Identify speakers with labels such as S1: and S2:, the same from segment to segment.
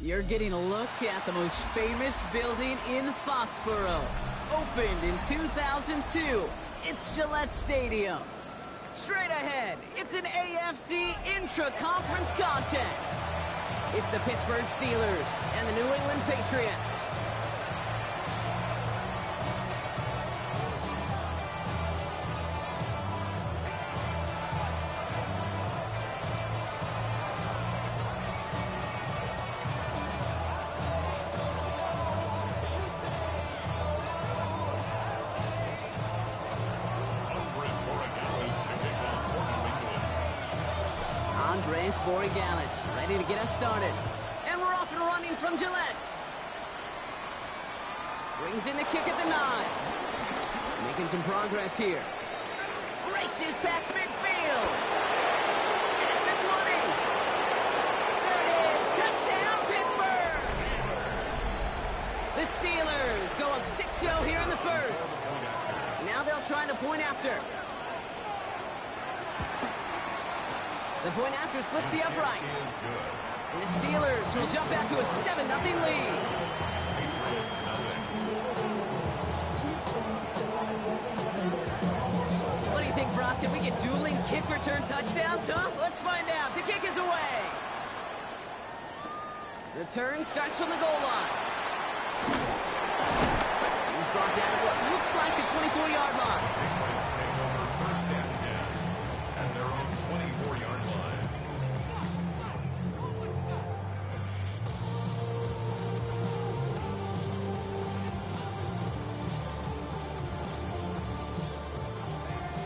S1: You're getting a look at the most famous building in Foxborough. Opened in 2002, it's Gillette Stadium. Straight ahead, it's an AFC intra-conference contest. It's the Pittsburgh Steelers and the New England Patriots. Ready to get us started. And we're off and running from Gillette. Brings in the kick at the 9. Making some progress here. Races past midfield. At the 20. There it is. Touchdown, Pittsburgh. The Steelers go up 6-0 here in the first. Now they'll try the point after. The point after splits the uprights. And the Steelers will jump out to a 7-0 lead. What do you think, Brock? Can we get dueling kick return touchdowns, huh? Let's find out. The kick is away. Return starts from the goal line. He's brought down at what looks like the 24-yard line.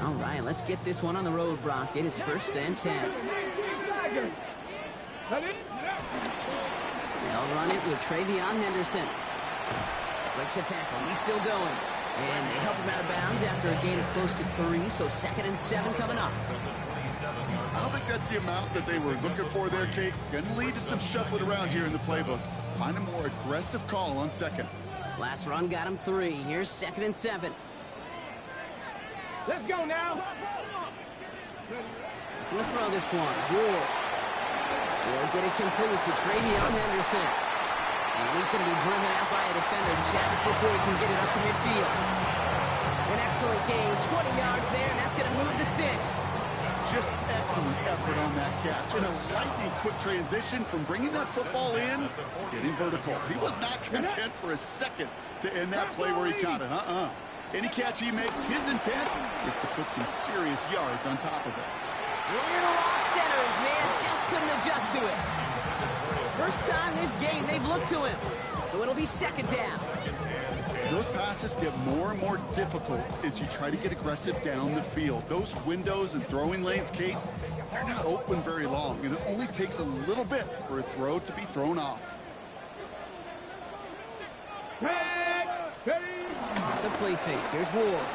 S1: All right, let's get this one on the road, Brock. It is 1st and 10. They'll run it with Travion Henderson. Breaks a tackle. He's still going. And they help him out of bounds after a gain of close to 3, so 2nd and 7 coming up.
S2: I don't think that's the amount that they were looking for there, Kate. Going to lead to some shuffling around here in the playbook. Find a more aggressive call on 2nd.
S1: Last run got him 3. Here's 2nd and 7.
S3: Let's go now.
S1: We'll throw this one. Ward. We'll get it complete to Travion Henderson. And he's going to be driven out by a defender just before he can get it up to midfield. An excellent gain. 20 yards there, and that's going to move the sticks.
S2: Just excellent effort on that catch. And a lightning quick transition from bringing that football in to getting vertical. He was not content for a second to end that play where he caught it. Any catch he makes, his intent is to put some serious yards on top of it.
S1: Little off center, his man just couldn't adjust to it. First time this game they've looked to him, so it'll be 2nd down.
S2: Those passes get more and more difficult as you try to get aggressive down the field. Those windows and throwing lanes, Kate, they're not open very long, and it only takes a little bit for a throw to be thrown off.
S1: Off the play fake. Here's Ward.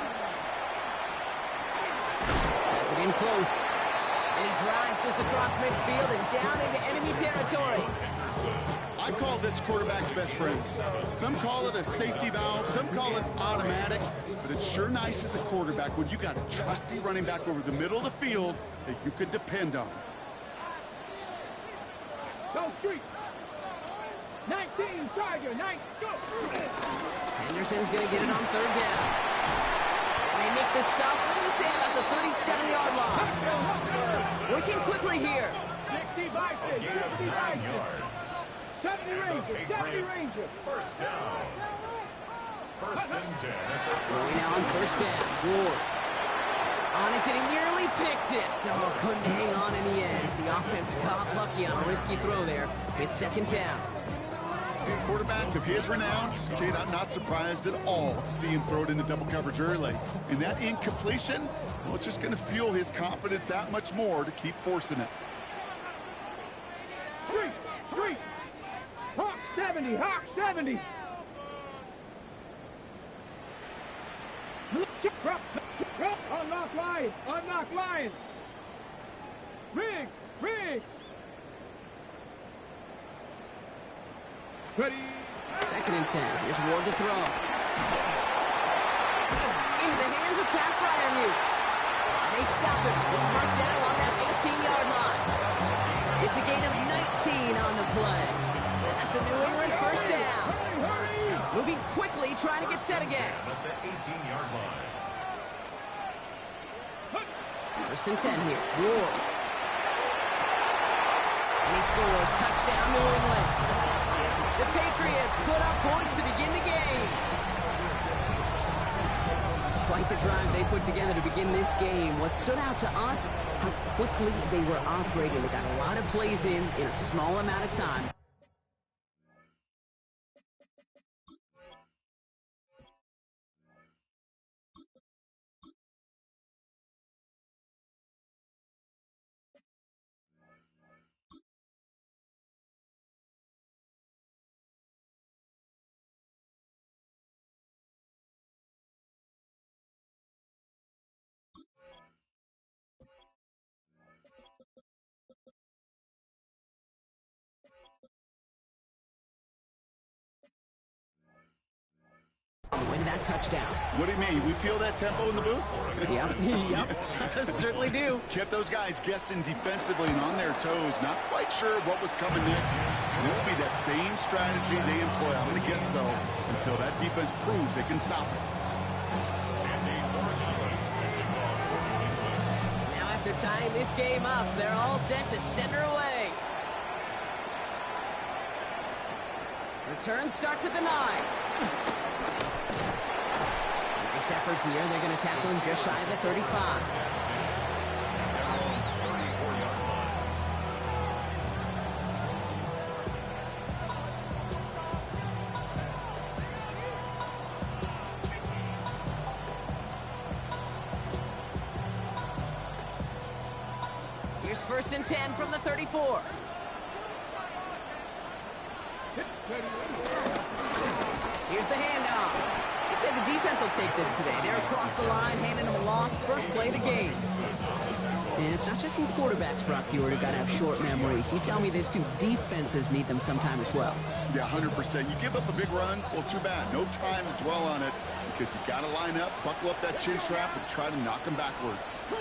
S1: Has it in close. And he drives this across midfield and down into enemy territory.
S2: I call this quarterback's best friend. Some call it a safety valve, some call it automatic, but it's sure nice as a quarterback when you got a trusty running back over the middle of the field that you could depend on.
S3: Go street. 19, Tiger, 9, go.
S1: Henderson's going to get it on 3rd down. And they make the stop, we're going to say about the 37-yard line. Working quickly here.
S3: 60 Vikings, 60 Vikings. 70 Rangers, 70 Rangers.
S4: First down. 1st and 10.
S1: Going now on 1st down. Ward. On it, and he nearly picked it. So couldn't hang on in the end. The offense got lucky on a risky throw there. It's 2nd down.
S2: A quarterback of his renounce, Kate, I'm not surprised at all to see him throw it into double coverage early. And that incompletion, well, it's just going to fuel his confidence that much more to keep forcing it.
S3: Street. Hawk 70, Hawk 70. Unlock Lions. Riggs. Ready.
S1: 2nd and 10. Here's Ward to throw. Into the hands of Pat Fryermuth. And they stop him. He's marked down on that 18-yard line. It's a gain of 19 on the play. It's a New England first down. Moving quickly, trying to get set again.
S4: At the 18-yard line.
S1: First and 10 here. Ward. And he scores. Touchdown, New England. The Patriots put up points to begin the game. Quite the drive they put together to begin this game. What stood out to us, how quickly they were operating. They got a lot of plays in a small amount of time. On the way to that touchdown.
S2: What do you mean? We feel that tempo in the booth?
S1: Yep. Certainly do.
S2: Kept those guys guessing defensively and on their toes. Not quite sure what was coming next. And it will be that same strategy they employ. I'm going to guess so until that defense proves they can stop it.
S1: Now after tying this game up, they're all set to send her away. Return starts at the 9. Nice effort here. They're going to tackle him just shy of the 35. Here's first and 10 from the 34. Here's the handoff. I'd say the defense will take this today. They're across the line, handing them a loss. First play of the game. And it's not just you quarterbacks, Brock Hewitt, who got to have short memories. You tell me this too. Defenses need them sometime as well.
S2: Yeah, 100%. You give up a big run, well, too bad. No time to dwell on it because you got to line up, buckle up that chin strap, and try to knock them backwards.
S1: Now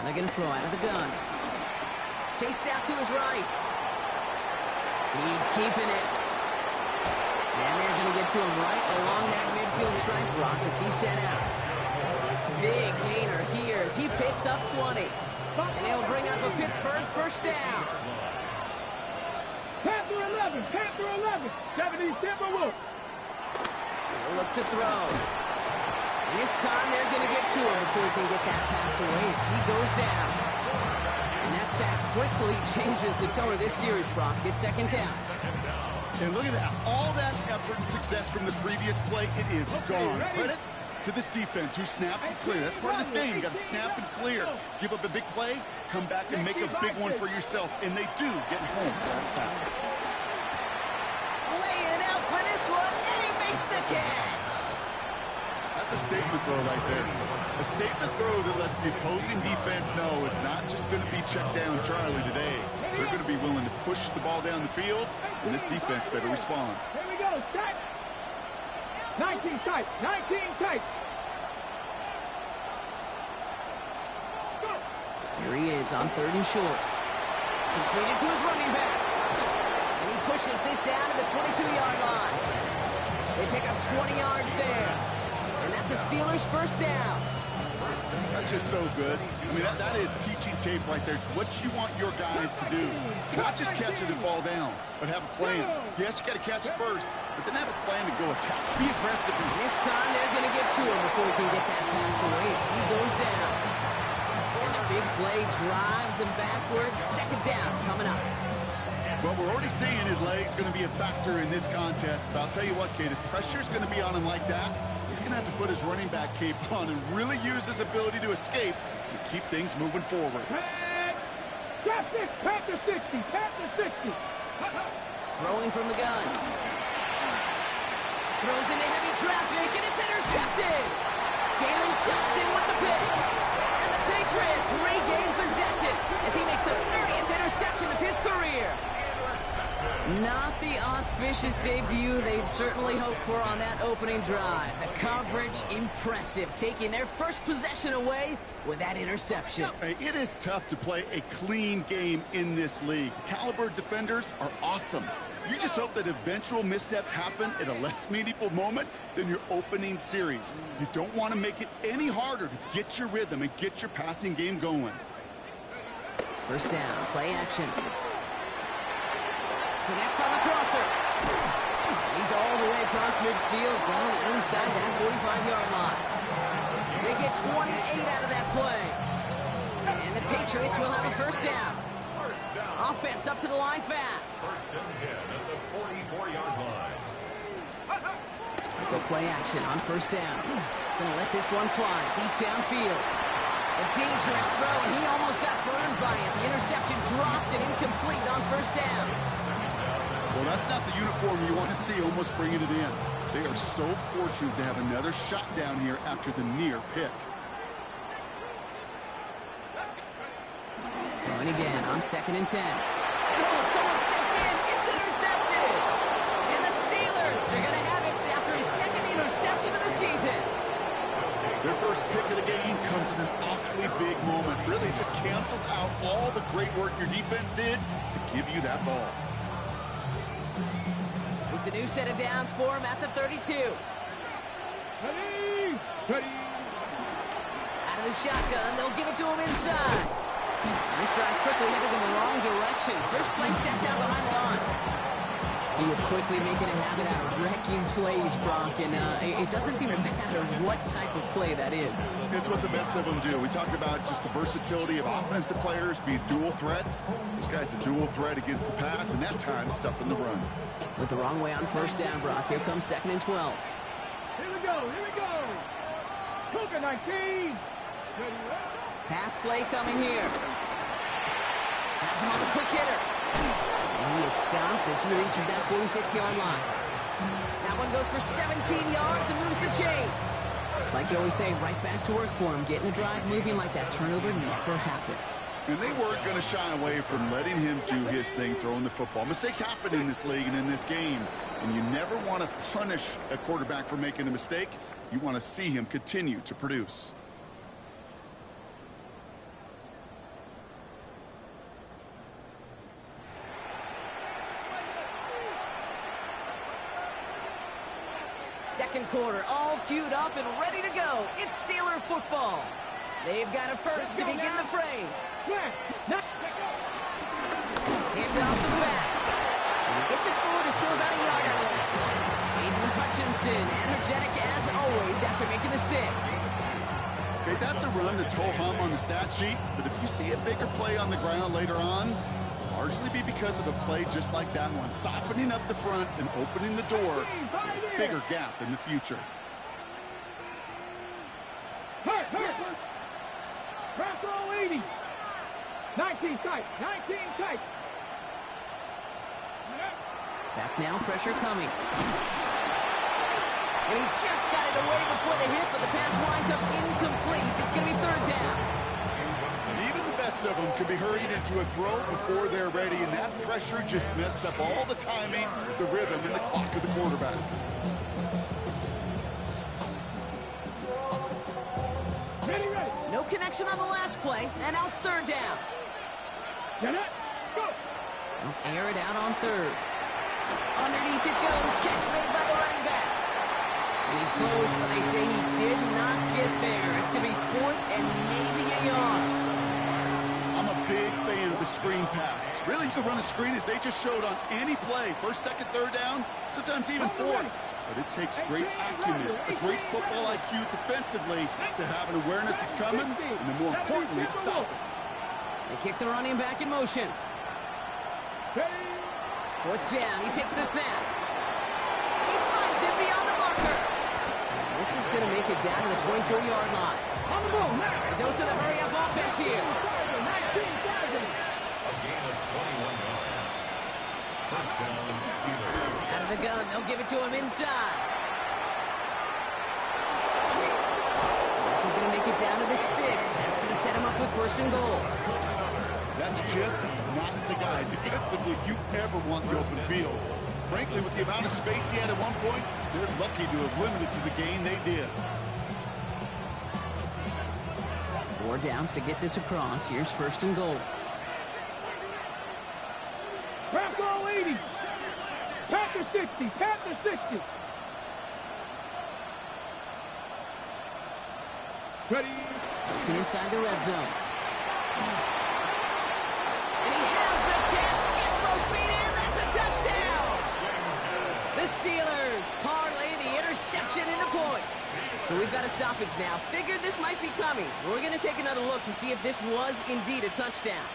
S1: they're going to throw out of the gun. Chased out to his right. He's keeping it. And they're going to get to him right along that midfield stripe, Brock, as he's sent out. Big gainer here as he picks up 20. And he'll bring up a Pittsburgh first down.
S3: Panther 11, Panther 11, 70 Timberwolves.
S1: They'll look to throw. And this time they're going to get to him before he can get that pass away as he goes down. And that sack quickly changes the tone of this series, Brock. It's second down.
S2: And look at that. All that effort and success from the previous play, it is gone. Credit to this defense who snapped and clear. That's part of this game. You got to snap and clear. Give up a big play, come back and make a big one for yourself. And they do get home for that sack.
S1: Laying out for this one, and he makes the catch.
S2: That's a statement throw right there. A statement throw that lets the opposing defense know it's not just going to be check down Charlie today. They're going to be willing to push the ball down the field, and this defense better respond.
S3: Here we go, set. 19 tight, 19 tight. Go.
S1: Here he is on 3rd and short. Completed to his running back. And he pushes this down to the 22-yard line. They pick up 20 yards there. And that's a Steelers first down.
S2: That's just so good. I mean, that is teaching tape right there. It's what you want your guys to do. To not just catch it and fall down, but have a plan. Yes, you got to catch it first, but then have a plan to go attack. Be aggressive.
S1: And this time they're going to get to him before he can get that pass away as he goes down. And the big play drives them backwards. Second down coming up.
S2: Well, we're already seeing his legs going to be a factor in this contest. But I'll tell you what, kid, if pressure's going to be on him like that, he's going to have to put his running back cape on and really use his ability to escape and keep things moving forward.
S3: Drop 6, Panther 60, Panther 60.
S1: Throwing from the gun. Throws into heavy traffic, and it's intercepted. Jalen Johnson with the pick. And the Patriots regain possession as he makes the 30th interception of his career. Not the auspicious debut they'd certainly hoped for on that opening drive. The coverage, impressive, taking their first possession away with that interception.
S2: Hey, it is tough to play a clean game in this league. Caliber defenders are awesome. You just hope that eventual missteps happen at a less meaningful moment than your opening series. You don't want to make it any harder to get your rhythm and get your passing game going.
S1: First down, play action. Connects on the crosser. He's all the way across midfield, down inside that 45-yard line. They get 28 out of that play. And the Patriots will have a first down. Offense up to the line fast.
S4: First and 10 at the 44-yard line.
S1: Go play action on first down. Gonna let this one fly deep downfield. A dangerous throw, and he almost got burned by it. The interception dropped and incomplete on first down.
S2: Well, that's not the uniform you want to see almost bringing it in. They are so fortunate to have another shot down here after the near pick.
S1: Going again on second and 10. Oh, someone stepped in. It's intercepted. And the Steelers are going to have it after his second interception of the season.
S2: Their first pick of the game comes at an awfully big moment. Really just cancels out all the great work your defense did to give you that ball.
S1: It's a new set of downs for him at the 32.
S3: Ready, ready.
S1: Out of the shotgun, they'll give it to him inside. This drive's quickly headed in the wrong direction. First play set down behind the line. He is quickly making a habit out of wrecking plays, Brock, and it doesn't seem to matter what type of play that is.
S2: It's what the best of them do. We talked about just the versatility of offensive players being dual threats. This guy's a dual threat against the pass, and that time stuffing the run.
S1: With the wrong way on first down, Brock. Here comes second and 12.
S3: Here we go, here we go. Cougar 19. Ready,
S1: Pass play coming here. That's him on the quick hitter. And he is stopped as he reaches that 46-yard line. That one goes for 17 yards and moves the chains. It's like you always say, right back to work for him. Getting the drive moving like that turnover never happened.
S2: And they weren't going to shy away from letting him do his thing throwing the football. Mistakes happen in this league and in this game. And you never want to punish a quarterback for making a mistake. You want to see him continue to produce.
S1: Second quarter, all queued up and ready to go. It's Steeler football. They've got a first to begin the fray. Hand off to the back. And he gets it forward to still about a yard out of that. Aiden Hutchinson, energetic as always after making the stick.
S2: Okay, that's a run that's ho-hum on the stat sheet, but if you see a bigger play on the ground later on, largely be because of a play just like that one, softening up the front and opening the door for a bigger gap in the future.
S3: Hurt. Press all 80. 19 tight, 19 tight.
S1: Back now, pressure coming. And he just got it away before the hit, but the pass winds up incomplete. It's going to be third down.
S2: Even the best of them could be hurried into a throw before they're ready, and that pressure just messed up all the timing, the rhythm, and the clock of the quarterback.
S3: Ready.
S1: No connection on the last play, and now it's third down.
S3: Get it, go.
S1: They'll air it out on third. Underneath it goes, catch made by the running back. And he's close, but they say he did not get there. It's going to be fourth and maybe a yard.
S2: I'm a big fan of the screen pass. Really, you can run a screen as they just showed on any play. First, second, third down, sometimes even fourth. But it takes great acumen, a great football IQ defensively to have an awareness it's coming, and then more importantly, to stop it.
S1: They kick the running back in motion. Fourth down, he takes the snap. He finds it beyond the marker. This is going to make it down to the 24-yard line.
S3: On the move now.
S1: A dose of the hurry-up offense here.
S3: 19,000.
S4: A gain of 21 yards. First down, Steelers.
S1: Out of the gun, they'll give it to him inside. This is going to make it down to the 6. That's going to set him up with first and goal.
S2: That's just not the guy. Defense offensively you ever want the open field. Frankly, with the amount of space he had at one point, they're lucky to have limited to the gain they did.
S1: 4 downs to get this across. Here's 1st and goal.
S3: Craft all 80. Pat the 60. Pat the 60. Ready.
S1: Looking inside the red zone. And he has the catch. Gets both feet in. That's a touchdown. The Steelers parlay the interception into points. So we've got a stoppage now. Figured this might be coming. We're going to take another look to see if this was indeed a touchdown.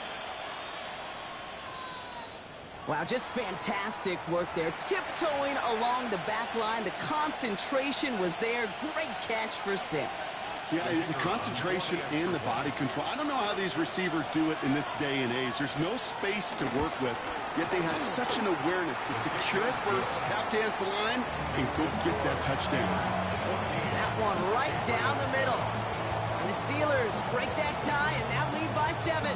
S1: Wow, just fantastic work there. Tiptoeing along the back line. The concentration was there. Great catch for 6.
S2: Yeah, the concentration and the body control. I don't know how these receivers do it in this day and age. There's no space to work with, yet they have such an awareness to secure first, tap dance the line, and go get that touchdown.
S1: That one right down the middle. And the Steelers break that tie and now lead by 7.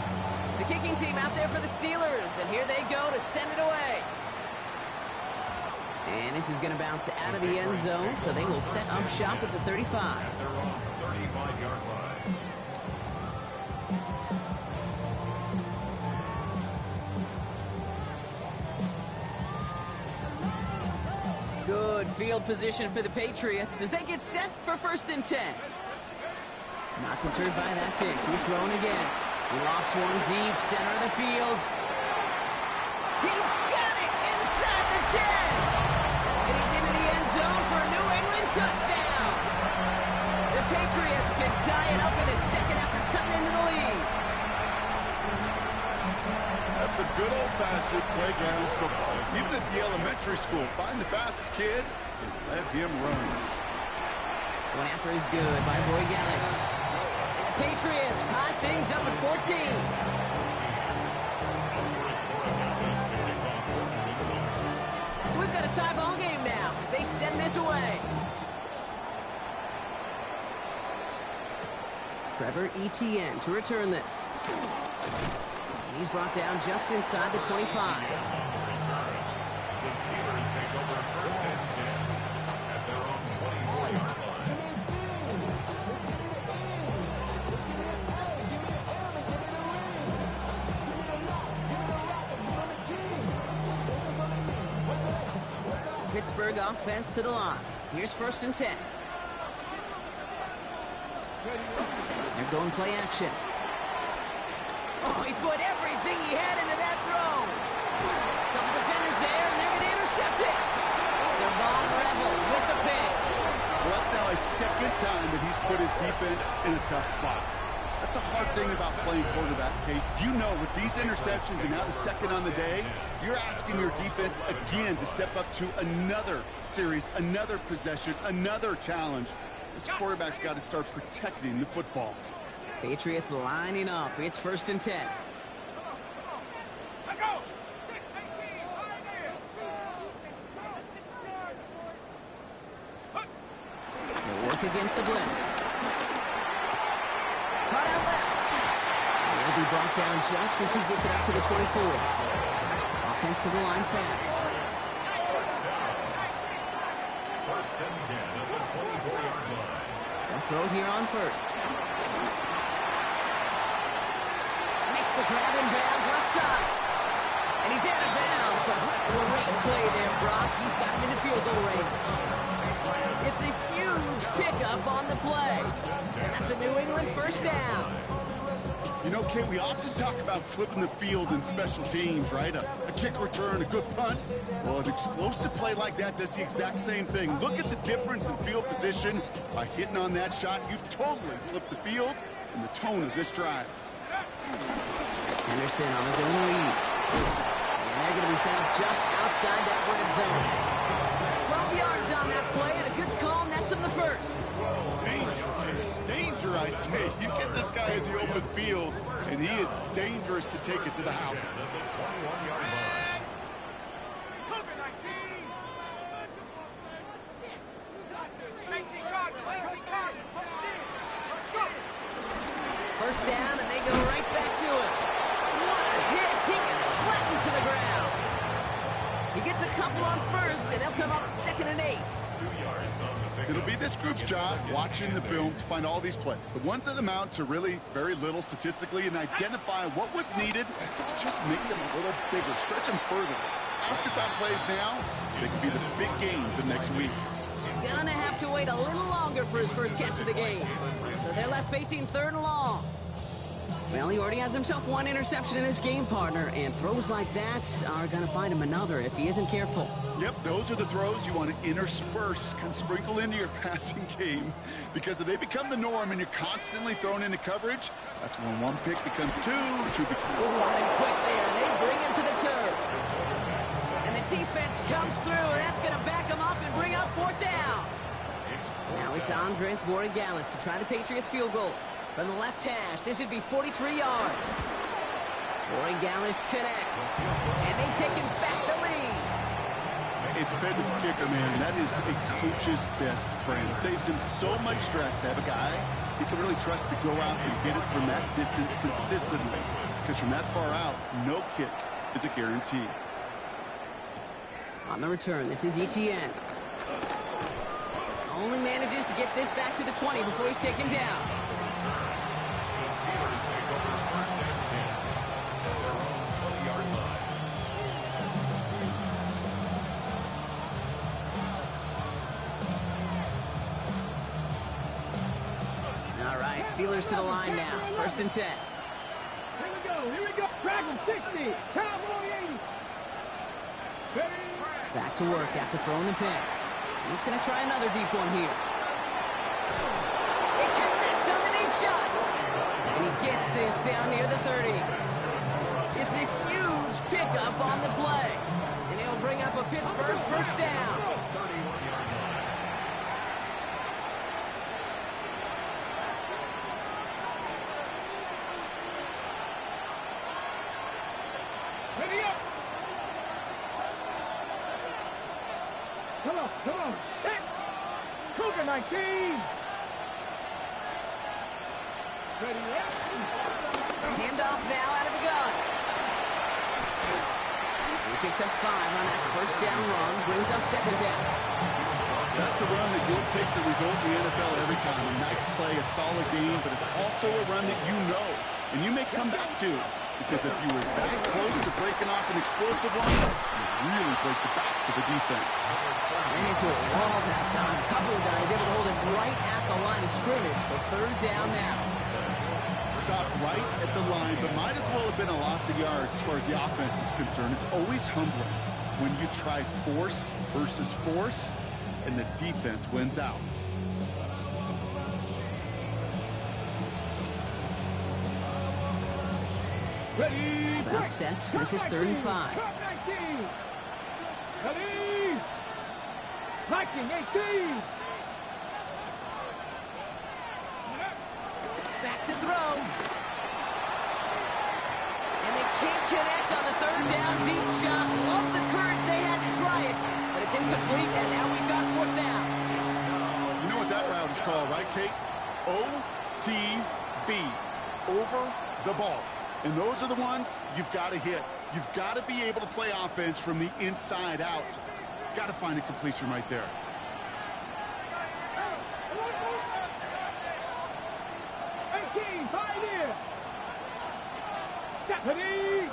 S1: The kicking team out there for the Steelers, and here they go to send it away. And this is going to bounce out of the end zone, so they will set up shop at the 35.
S4: At their own 35-yard line.
S1: Good field position for the Patriots as they get set for 1st and 10. Not deterred by that pick. He's throwing again. He lofts one deep, center of the field. He's got it inside the 10. And he's into the end zone for a New England touchdown. The Patriots can tie it up in a second after cutting into the lead.
S2: That's a good old-fashioned playground football. Even at the elementary school, find the fastest kid and let him run.
S1: Going after is good by Boy Gallis. And the Patriots tie things up at 14. So we've got a tie ball game now as they send this away. Trevor Etienne to return this. And he's brought down just inside the 25.
S4: The Steelers take over 1st and 10 at their own 24-yard line.
S1: Pittsburgh offense to the line. Here's 1st and 10. They're going play action. Oh, he put everything he had into that throw. Couple defenders there, and they're going to intercept it. Savon Rebel with the pick.
S2: Well, that's now a 2nd time that he's put his defense in a tough spot. That's a hard thing about playing quarterback, Kate. You know, with these interceptions and now the 2nd on the day, you're asking your defense again to step up to another series, another possession, another challenge. This quarterback's got to start protecting the football.
S1: Patriots lining up. It's 1st and 10. They'll work against the blitz. Caught out left. And he'll be brought down just as he gets it up to the 24. Offense to the line fast.
S4: 1st and 10 at the 24-yard line.
S1: They'll throw here on 1st. Makes the grab in bounds left side. And he's out of bounds, but what a great play there, Brock. He's got him in the field goal range. It's a huge pickup on the play. And that's a New England 1st down.
S2: You know, Kate, we often talk about flipping the field in special teams, right? A kick return, a good punt. Well, an explosive play like that does the exact same thing. Look at the difference in field position. By hitting on that shot, you've totally flipped the field and the tone of this drive.
S1: Henderson on his own lead. And they're going to be sent up just outside that red zone. 12 yards on that play, and a good call nets him the 1st.
S2: Danger, I say. You get this guy in the open field, and he is dangerous to take it to the house.
S4: At the 21-yard line.
S1: First down, and they go right back to it. What a hit! He gets flattened to the ground. He gets a couple on first, and they'll come up 2nd and 8.
S4: 2 yards on the pickup.
S2: It'll be this group's job watching the film to find all these plays. The ones that amount to really very little statistically, and identify what was needed to just make them a little bigger, stretch them further. Afterthought plays now, they could be the big gains of next week.
S1: Gonna have to wait a little longer for his first catch of the game. So they're left facing 3rd and long. Well, he already has himself 1 interception in this game, partner, and throws like that are going to find him another if he isn't careful.
S2: Yep, those are the throws you want to intersperse, can sprinkle into your passing game, because if they become the norm and you're constantly thrown into coverage, that's when 1 pick becomes 2.
S1: Running quick there. They bring him to the turf. And the defense comes through, and that's going to back him up and bring up 4th down. Now it's Andres Borregales to try the Patriots field goal. From the left hash, this would be 43 yards. Borregales connects, and they've taken back the lead.
S2: A dependable kicker, man, that is a coach's best friend. Saves him so much stress to have a guy he can really trust to go out and hit it from that distance consistently. Because from that far out, no kick is a guarantee.
S1: On the return, this is Etienne. Only manages to get this back to the 20 before he's taken down.
S4: The Steelers take over 1st and 10 at their own 20-yard line.
S1: All right, Steelers to the line now. 1st and 10.
S3: Here we go. Track him 60. Cowboy 80. Ready?
S1: Back to work after throwing the pick. He's going to try another deep one here. It connects on the deep shot. And he gets this down near the 30. It's a huge pickup on the play. And it'll bring up a Pittsburgh 1st down.
S4: 31-yard line.
S3: Ready up. Come on. Hit. Cougar 19. Ready up.
S1: Handoff now out of the gun. He picks up 5 on that 1st down run. Brings up 2nd down.
S2: That's a run that you'll take the result in the NFL every time. A nice play, a solid game, but it's also a run that you know and you may come back to. Because if you were that close to breaking off an explosive one, you really break the backs of the defense.
S1: Ran into a wall that time. A couple of guys able to hold him right at the line of scrimmage. So 3rd down now.
S2: Stopped right at the line, but might as well have been a loss of yards as far as the offense is concerned. It's always humbling when you try force versus force, and the defense wins out.
S3: Ready.
S1: About set. This is 3rd and 5.
S3: 19. Ready. Viking 18.
S1: Back to throw. And they can't connect on the 3rd down deep shot. Love the courage they had to try it. But it's incomplete, and now we've got 4th down.
S2: You know what that route is called, right, Kate? OTB. Over the ball. And those are the ones you've got to hit. You've got to be able to play offense from the inside out. Got to find a completion right there.
S3: Ready.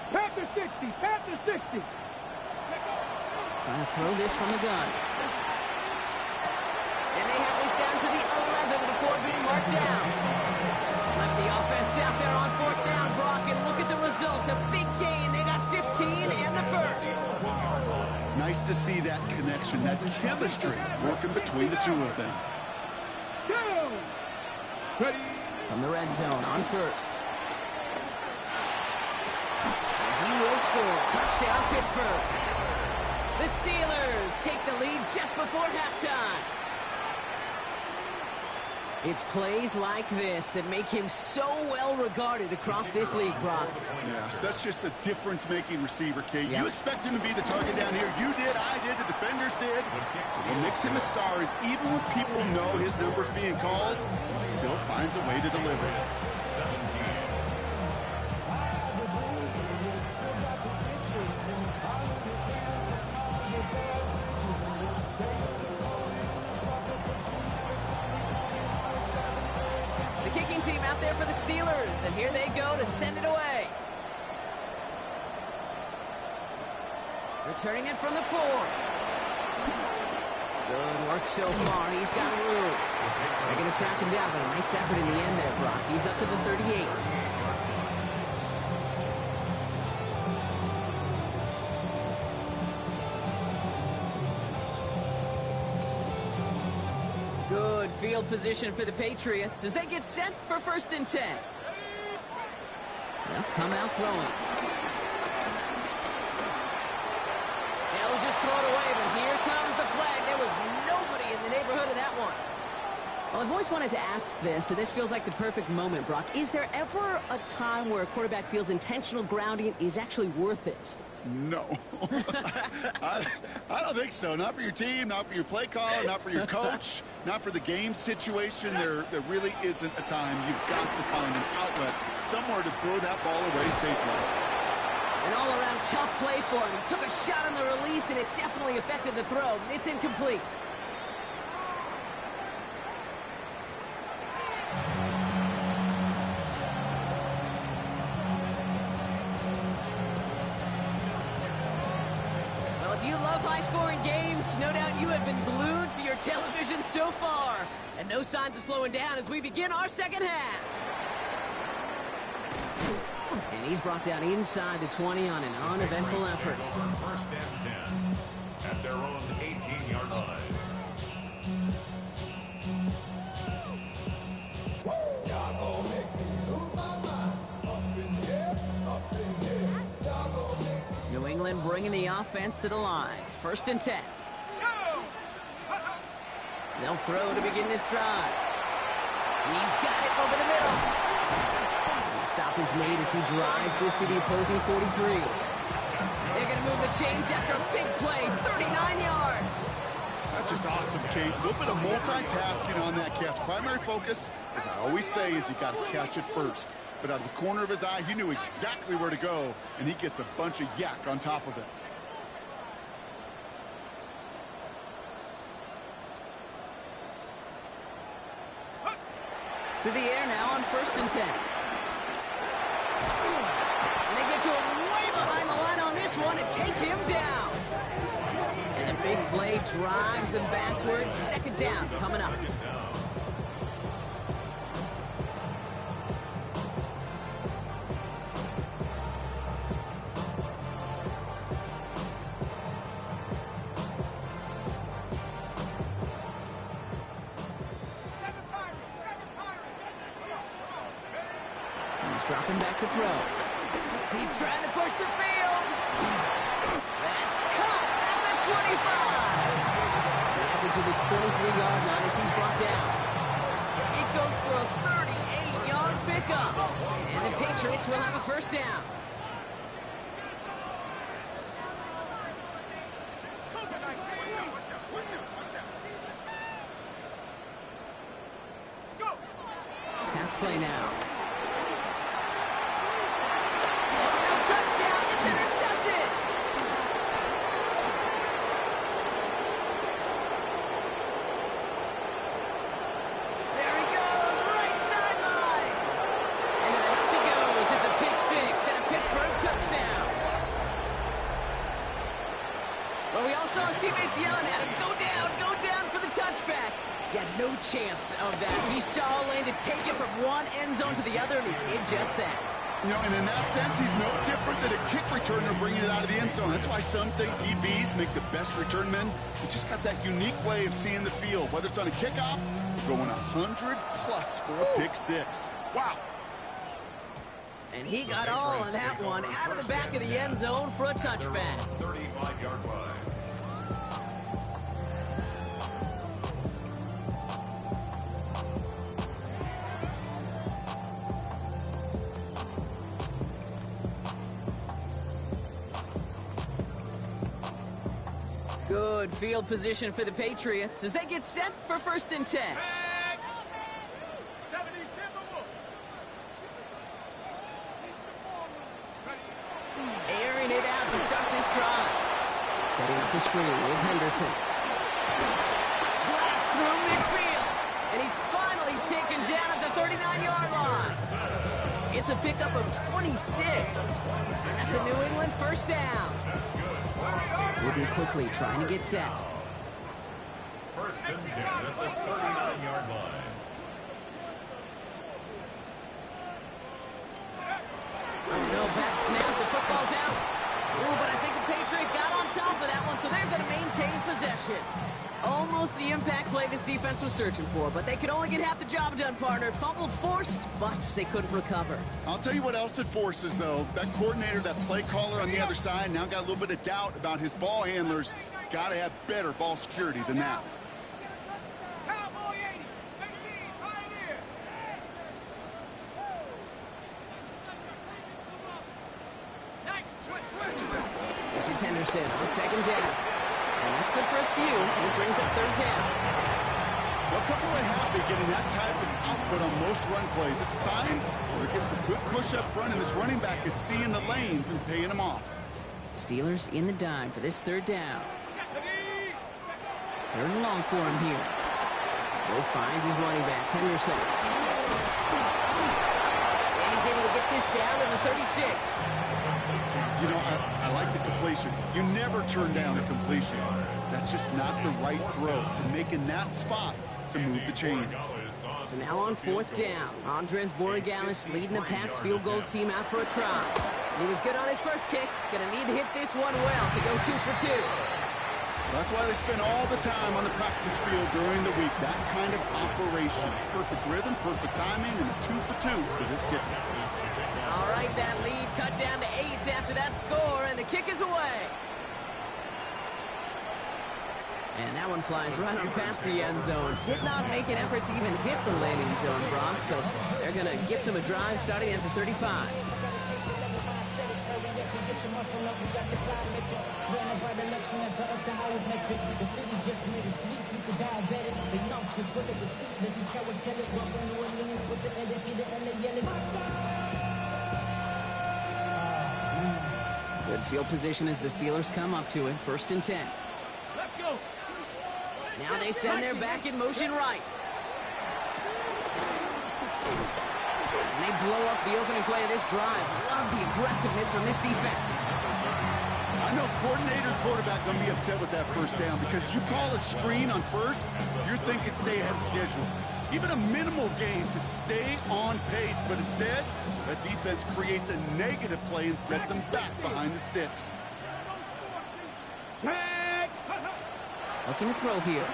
S3: Panther 60. Panther 60.
S1: Trying to throw this from the gun. And they have this down to the 11 before being marked down. Left the offense out there on 4th down, Brock, and look at the result. A big gain. They got 15 and the 1st.
S2: Nice to see that connection, that chemistry working between the two of them.
S3: Go. Ready.
S1: From the red zone on 1st. He will score. Touchdown, Pittsburgh. The Steelers take the lead just before halftime. It's plays like this that make him so well regarded across this league, Brock.
S2: Yeah, such just a difference-making receiver, Kate.
S1: Yep.
S2: You expect him to be the target down here. You did, I did, the defenders did. What makes him a star is even when people know his number's being called, he still finds a way to deliver it.
S4: 17.
S1: for the Steelers, and here they go to send it away. Returning it from the 4. Good work so far. He's got room. They're going to track him down, but a nice effort in the end there, Brock. He's up to the 38. Good field position for the Patriots as they get set for 1st and 10. They'll come out throwing. They'll just throw it away, but here comes the flag. There was nobody in the neighborhood of that one. Well, I've always wanted to ask this, and this feels like the perfect moment, Brock. Is there ever a time where a quarterback feels intentional grounding is actually worth it?
S2: No. I don't think so. Not for your team, not for your play caller, not for your coach, not for the game situation. There really isn't a time. You've got to find an outlet, somewhere to throw that ball away safely.
S1: An all-around tough play for him. He took a shot on the release, and it definitely affected the throw. It's incomplete. Well, if you love high-scoring games, no doubt you have been glued to your television so far. And no signs of slowing down as we begin our second half. And he's brought down inside the 20 on an uneventful effort.
S4: 1st and 10 at their own 18-yard line.
S1: New England bringing the offense to the line. 1st and 10. They'll throw to begin this drive. He's got it over the middle. The stop is made as he drives this to the opposing 43. They're going to move the chains after a big play. 39 yards.
S2: That's just awesome, Kate. A little bit of multitasking on that catch. Primary focus, as I always say, is you got to catch it first. But out of the corner of his eye, he knew exactly where to go, and he gets a bunch of yak on top of it.
S1: To the air now on 1st and 10. And they get to him way behind the line on this one and take him down. And the big play drives them backwards. 2nd down coming up. Dropping back to throw. He's trying to push the field. That's caught at the 25. He has it to the 23-yard line as he's brought down. It goes for a 38-yard pickup. And the Patriots will have a 1st down. Pass play now. Well, we all saw his teammates yelling at him, go down for the touchback. He had no chance of that. He saw a lane to take it from one end zone to the other, and he did just that.
S2: You know, and in that sense, he's no different than a kick returner bringing it out of the end zone. That's why some think DBs make the best return men. They just got that unique way of seeing the field, whether it's on a kickoff or going 100+ for a pick 6. Wow.
S1: And he got all of that one out of the back of the end zone for a touchback.
S4: 35-yard line.
S1: Good field position for the Patriots as they get set for 1st and 10. Airing it out to start this drive. Setting up the screen with Henderson. Blast through midfield. And he's finally nearly taken down at the 39-yard line. It's a pickup of 26. And that's a New England first down. Moving quickly, trying to get set.
S4: First and 10 at the 39-yard line.
S1: Oh, no, bad snap. The football's out. Ooh, but I think the Patriot got on top of that one, so they're going to maintain possession. Almost the impact play this defense was searching for, but they could only get half the job done, partner. Fumble forced, but they couldn't recover.
S2: I'll tell you what else it forces, though. That coordinator, that play caller on the other side, now got a little bit of doubt about his ball handlers. Got to have better ball security than that.
S1: This is Henderson on second down. And that's good for a few. It brings up third down.
S2: Well, couple of happy getting that type of output on most run plays. It's a sign they're getting some good push up front, and this running back is seeing the lanes and paying them off.
S1: Steelers in the dime for this third down. Third and long for him here. Bo finds his running back, Henderson. And he's able to get this down to the 36.
S2: You know, I like the completion. You never turn down a completion. That's just not the right throw to make in that spot to move the chains.
S1: So now on fourth down, Andres Borregales leading the Pats field goal team out for a try. He was good on his first kick. Gonna need to hit this one well to go 2 for 2.
S2: That's why they spend all the time on the practice field during the week. That kind of operation. Perfect rhythm, perfect timing, and a 2 for 2 for this kicker.
S1: All right, that lead cut down to 8 after that score, and the kick is away. And that one flies right on past the end zone. Did not make an effort to even hit the landing zone, Brock, so they're going to gift him a drive starting at the 35. Good field position as the Steelers come up to it. First and 10.
S3: Let's go.
S1: Now they send their back in motion right. And they blow up the opening play of this drive. Love the aggressiveness from this defense.
S2: I know coordinator and quarterback going to be upset with that first down because you call a screen on first, you're thinking stay ahead of schedule. Even a minimal gain to stay on pace, but instead, that defense creates a negative play and sets them back behind the sticks.
S1: Looking to throw here.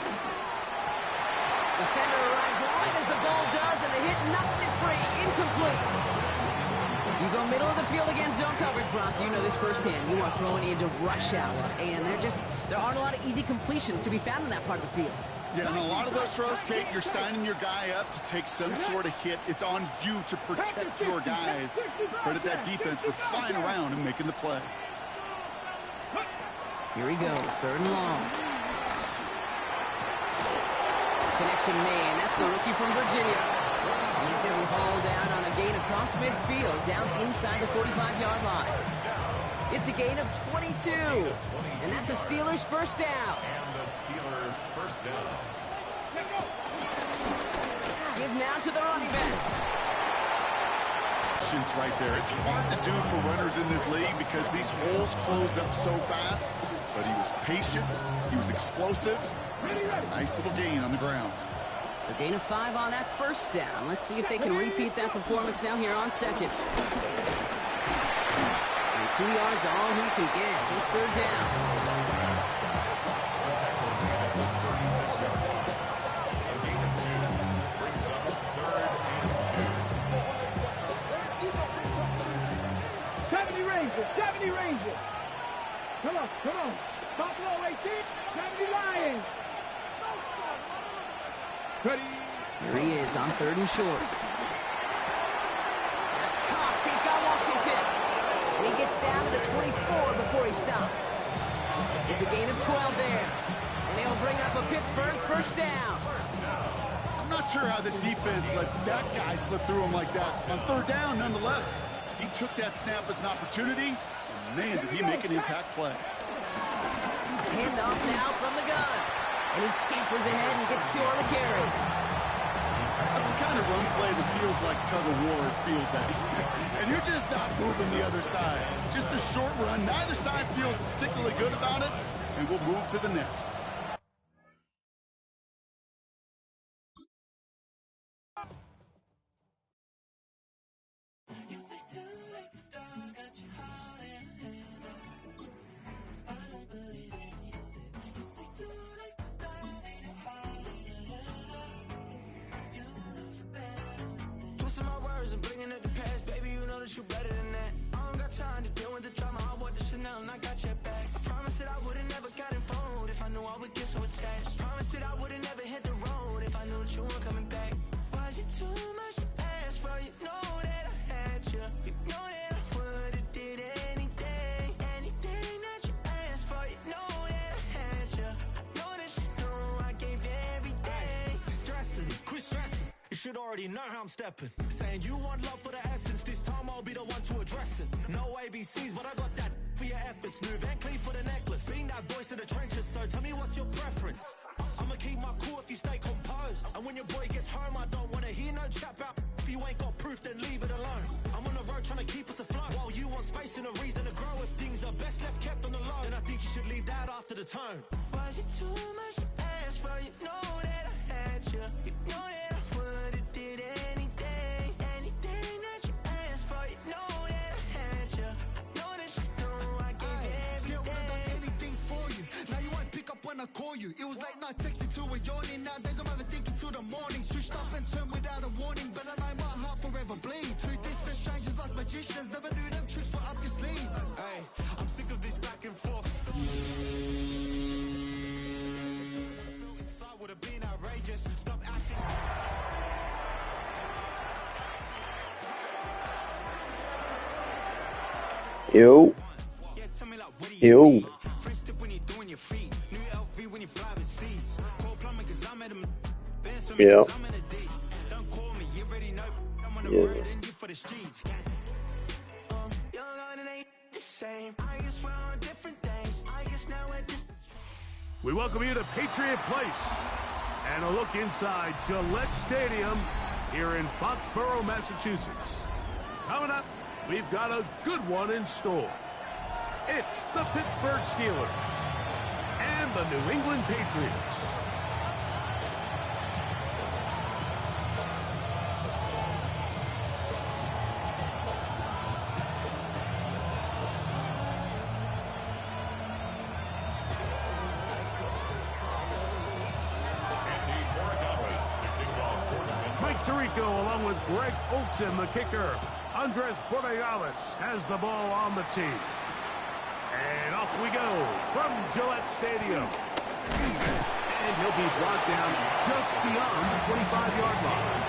S1: Defender arrives right as the ball does, and the hit knocks it free. Incomplete. You go middle of the field against zone coverage, Brock. You know this firsthand. You are throwing into rush hour, and there aren't a lot of easy completions to be found in that part of the field.
S2: Yeah, and a lot of those throws, Kate, you're signing your guy up to take some sort of hit. It's on you to protect your guys. Credit that defense for flying around and making the play.
S1: Here he goes, third and long. Connection made, and that's the rookie from Virginia. And he's going to be hauled out on a gain across midfield, down inside the 45-yard line. It's a gain of 22, and that's a Steelers first down.
S4: And the Steelers first down.
S1: Give now to the running back.
S2: Right there. It's hard to do for runners in this league because these holes close up so fast, but he was patient, he was explosive. Nice little gain on the ground.
S1: So gain of 5 on that first down. Let's see if they can repeat that performance now here on second. And 2 yards all he can get, so it's third down.
S3: Ranger. Come on. Buffalo 18, 70 Lions. Ready.
S1: Here he is on third and short. That's Cox. He's got Washington. And he gets down to the 24 before he stopped. It's a gain of 12 there. And he'll bring up a Pittsburgh first down.
S2: I'm not sure how this defense let that guy slip through him like that. On third down, nonetheless, he took that snap as an opportunity. Man, did he make an impact play.
S1: Handoff now from the gun. And he scampers ahead and gets 2 on the carry.
S2: That's the kind of run play that feels like tug-of-war at field day. And you're just not moving the other side. Just a short run. Neither side feels particularly good about it, and we'll move to the next.
S5: Twisting my words and bringing up the past, baby, you know that you better than that. I don't got time to deal with the drama. I want the Chanel and I got your back. I promise that I would've never gotten phoned if I knew I would get so attached. I promise that I would've never hit the road if I knew that you weren't coming back. Was it too much to ask for? You know that I had you. You know that I would've did anything, anything that you asked for. You know that I had you. I know that you know I gave everything.
S6: Stressing, quit stressing. You should already know how I'm stepping. Saying you want love for the essence. This time I'll be the one to address it. No ABCs, but I got that for your efforts. New Van Cleef for the necklace. Being that voice in the trenches, so tell me what's your preference. I'ma keep my cool if you stay composed. And when your boy gets home, I don't wanna hear no chat about. If you ain't got proof, then leave it alone. I'm on the road trying to keep us afloat. While you want space and a reason to grow. If things are best left kept on the low, then I think you should leave that after the tone.
S5: Was it too much to ask for? You know that I had you. You know that I would've did anything, anything that you asked for. You know that I had you. I know that you know I gave everything.
S6: See, I would've done anything for you. Now you won't pick up when I call you. It was late night texting to a yawning. Nowadays I'm overthinking till the morning. Switched up and turned without a warning. But I know my heart forever bleeds. Truth is that strangers like magicians. Never knew them tricks were up your sleeve.
S5: Hey, I'm sick of this back and forth.
S6: Inside would've been outrageous. Stop acting.
S7: Yo.
S6: Yeah, tell me like what do
S7: Yo.
S6: you mean? Fresh tip when you're doing your feet. New LV when you fly overseas. Call plumbing cause I'm at a Benz for me
S7: Yeah.
S6: cause I'm in a D. Don't call me, you already know. I'm on the
S7: Yeah.
S6: road and you for the streets.
S5: Young and it ain't the same. I guess we're on different things. I guess now we're just.
S8: We welcome you to Patriot Place and a look inside Gillette Stadium here in Foxborough, Massachusetts. Coming up, we've got a good one in store. It's the Pittsburgh Steelers and the New England Patriots. Mike Tirico along with Greg Olsen, the kicker. Andres Borregales has the ball on the tee. And off we go from Gillette Stadium. And he'll be brought down just beyond the 25-yard line.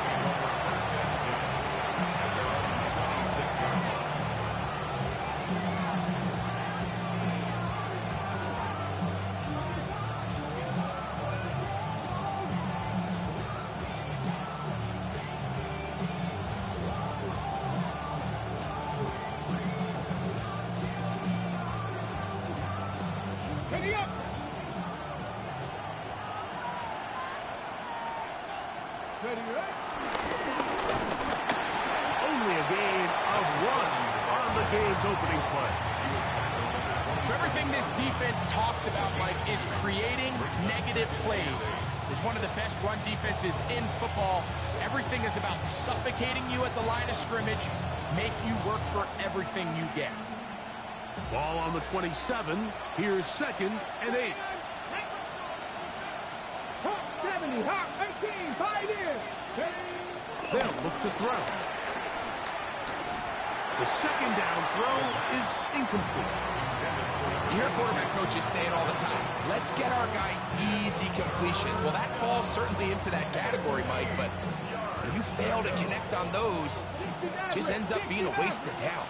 S3: Ready up. Ready, right?
S8: Only a gain of 1 on the game's opening play.
S9: So everything this defense talks about, Mike, is creating negative plays. It's one of the best run defenses in football. Everything is about suffocating you at the line of scrimmage, make you work for everything you get.
S8: Ball on the 27. Here's 2nd and 8.
S3: Hot 70, hot 18, tight end.
S8: They'll look to throw. The 2nd down throw is incomplete.
S9: You hear quarterback coaches say it all the time. Let's get our guy easy completions. Well, that falls certainly into that category, Mike, but when you fail to connect on those, it just ends up being a wasted down.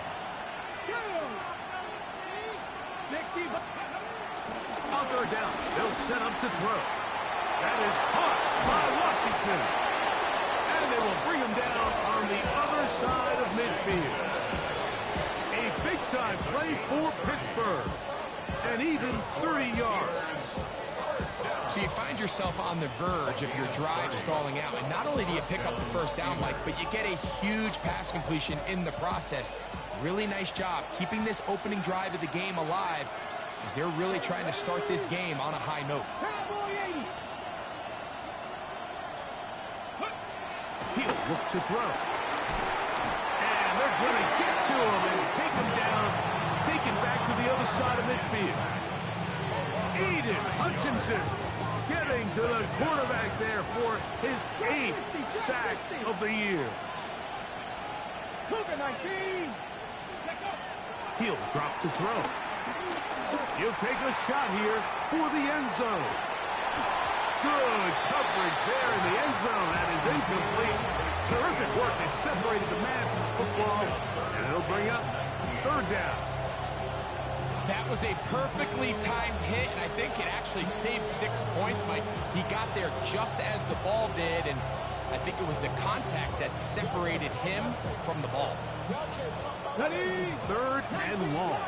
S8: On 3rd down, they'll set up to throw. That is caught by Washington. And they will bring him down on the other side of midfield. A big-time play for Pittsburgh. And even 30 yards.
S9: So you find yourself on the verge of your drive stalling out. And not only do you pick up the first down, Mike, but you get a huge pass completion in the process. Really nice job keeping this opening drive of the game alive as they're really trying to start this game on a high note.
S8: He'll look to throw. And they're going to get to him and take him down, take him back to the other side of midfield. Aiden Hutchinson getting to the quarterback there for his 8th sack of the year. He'll drop to throw. He'll take a shot here for the end zone. Good coverage there in the end zone. That is incomplete. Terrific work. They separated the man from the football, and it'll bring up 3rd down.
S9: That was a perfectly timed hit, and I think it actually saved 6 points, Mike. He got there just as the ball did, and I think it was the contact that separated him from the ball.
S8: 3rd and long.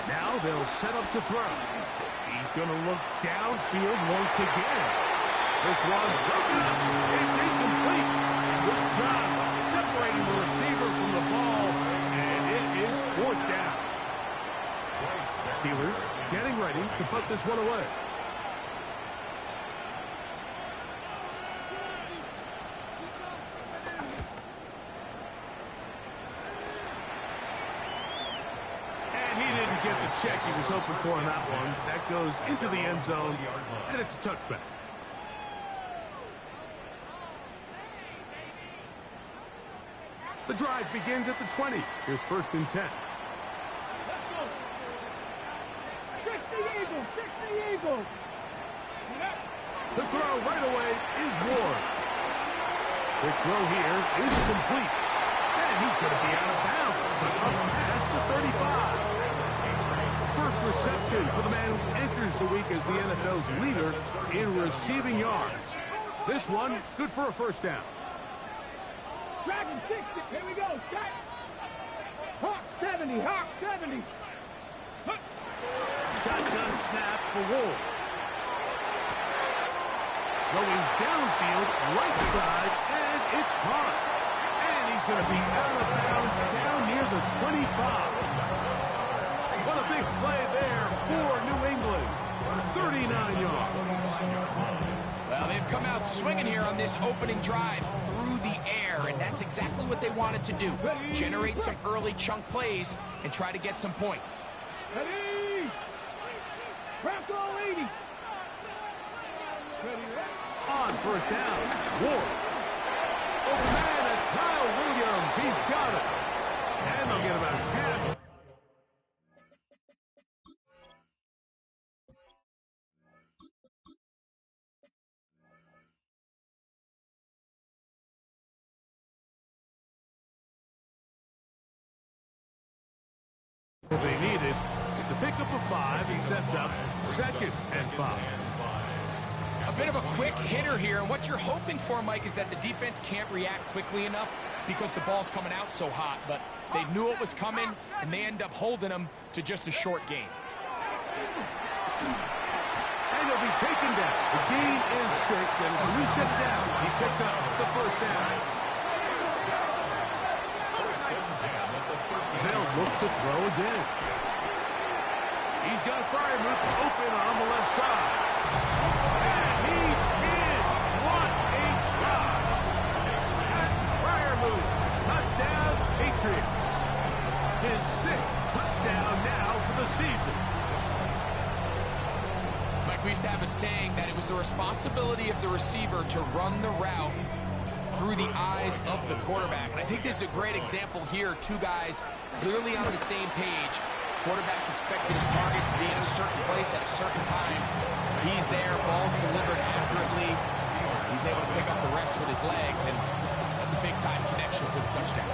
S8: Now they'll set up to throw. He's going to look downfield once again. This one broken up. It's incomplete. Good job separating the receiver from the ball, and it is 4th down. Steelers getting ready to put this one away. Get the check he was hoping for on that one. That goes into the end zone, and it's a touchback. The drive begins at the 20. Here's 1st and 10. The throw right away is Ward. The throw here is complete. And he's going to be out of bounds. A pass to 35. First reception for the man who enters the week as the NFL's leader in receiving yards. This one, good for a 1st down.
S3: Dragon 60, here we go, shot. Hawk 70, Hawk 70.
S8: Shotgun snap for Ward. Going downfield, right side, and it's caught. And he's going to be out of bounds down near the 25. What a big play there for New England. 39 yards.
S9: Well, they've come out swinging here on this opening drive through the air, and that's exactly what they wanted to do. Generate some early chunk plays and try to get some points.
S3: Ready? Crack all 80.
S8: On 1st down, Ward. Oh, man, that's Kyle Williams. He's got it. And they'll get about half. What they needed, it's a pickup of 5. He sets up 2nd and 5.
S9: A bit of a quick hitter here, and what you're hoping for, Mike, is that the defense can't react quickly enough because the ball's coming out so hot, but they knew it was coming, and they end up holding them to just a short gain.
S8: And he'll be taken down. The gain is 6, and it's a reset down. He picked up the 1st down. They'll look to throw again. He's got Freiermuth open on the left side. And he's in. What a try. And Freiermuth, touchdown, Patriots. His 6th touchdown now for the season.
S9: Mike, we used to have a saying that it was the responsibility of the receiver to run the route through the eyes of the quarterback. And I think this is a great example here. 2 guys clearly on the same page. Quarterback expected his target to be in a certain place at a certain time. He's there, ball's delivered accurately. He's able to pick up the rest with his legs, and that's a big-time connection for the touchdown.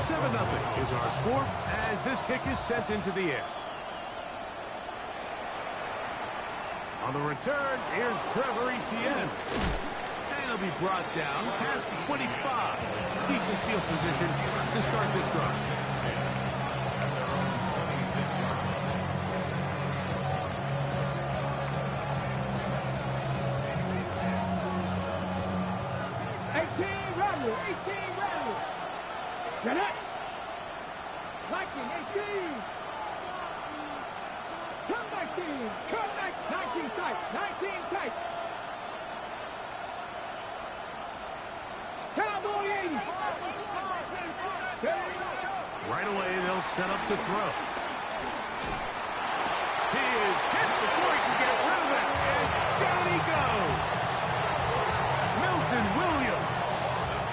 S8: 7-0 is our score as this kick is sent into the air. On the return, here's Trevor Etienne. And he'll be brought down past the 25. Decent field position to start this drive.
S3: Get it! Liking 18! Come 19! Come 19 tight! 19 tight! Cowboy 80!
S8: Right away, they'll set up to throw. He is hit before he can get rid of it, and down he goes! Milton Williams!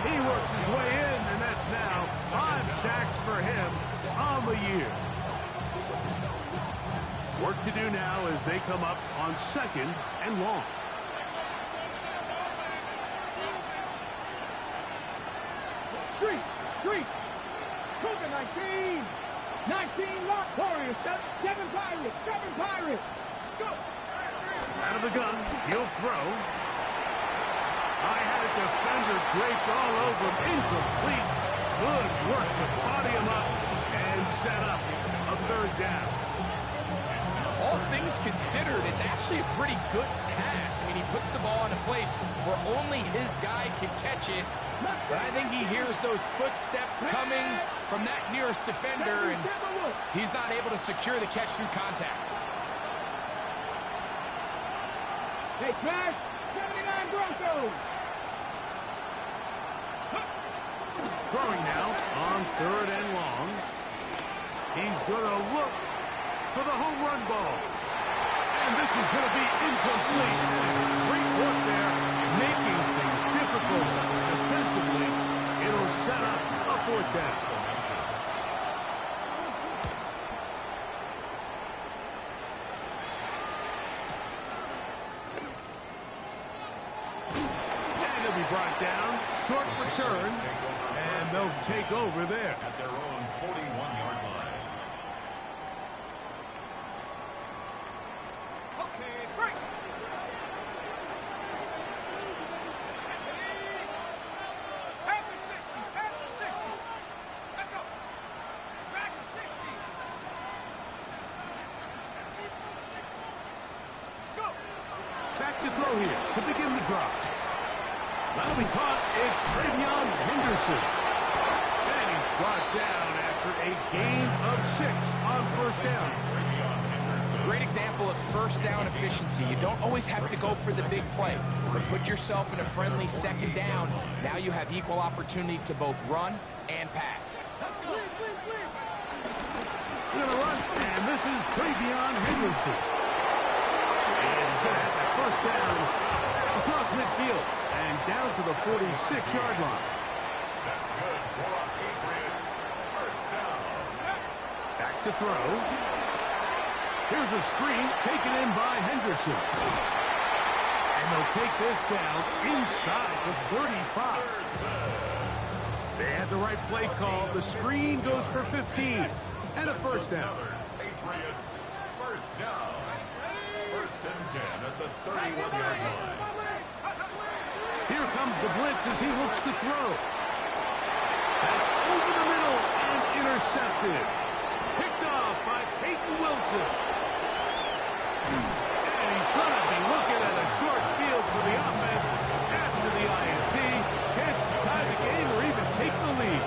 S8: He works his way in, and that's now 5 sacks for him on the year. Work to do now as they come up on 2nd and long.
S3: Street! Cougar 19! 19 lock Warriors! 7 Pirates! Go!
S8: Out of the gun, he'll throw. I had a defender draped all over him. Incomplete. Good work to body him up and set up a 3rd down.
S9: All things considered, it's actually a pretty good pass. I mean, he puts the ball in a place where only his guy can catch it. But I think he hears those footsteps coming from that nearest defender, and he's not able to secure the catch through contact.
S3: Hey, Smash! 79 Broncos!
S8: Throwing now on 3rd and long. He's going to look for the home run ball. And this is going to be incomplete. Great work there, making things difficult defensively. It'll set up a 4th down. And he'll be brought down. Short return. And they'll take over there.
S4: At their own 41-yard line.
S3: Okay, break! At the 60! Let go! Dragon 60! Go!
S8: Back to throw here to begin the drive. That'll be caught. It's Travion Henderson. And he's brought down after a gain of 6 on 1st down.
S9: Great example of 1st down efficiency. You don't always have to go for the big play, but put yourself in a friendly 2nd down. Now you have equal opportunity to both run and pass.
S8: We're going to run, and this is Travion Henderson. And that 1st down across midfield and down to the 46-yard line.
S4: That's good for our Patriots. 1st down.
S8: Back to throw. Here's a screen taken in by Henderson. And they'll take this down inside the 35. They had the right play call. The screen goes for 15. And a 1st down.
S4: Patriots. 1st down. 1st and 10 at the 31-yard line.
S8: Here comes the blitz as he looks to throw. That's over the middle and intercepted. Picked off by Peyton Wilson. And he's going to be looking at a short field for the offense after the INT. Chance to tie the game or even take the lead.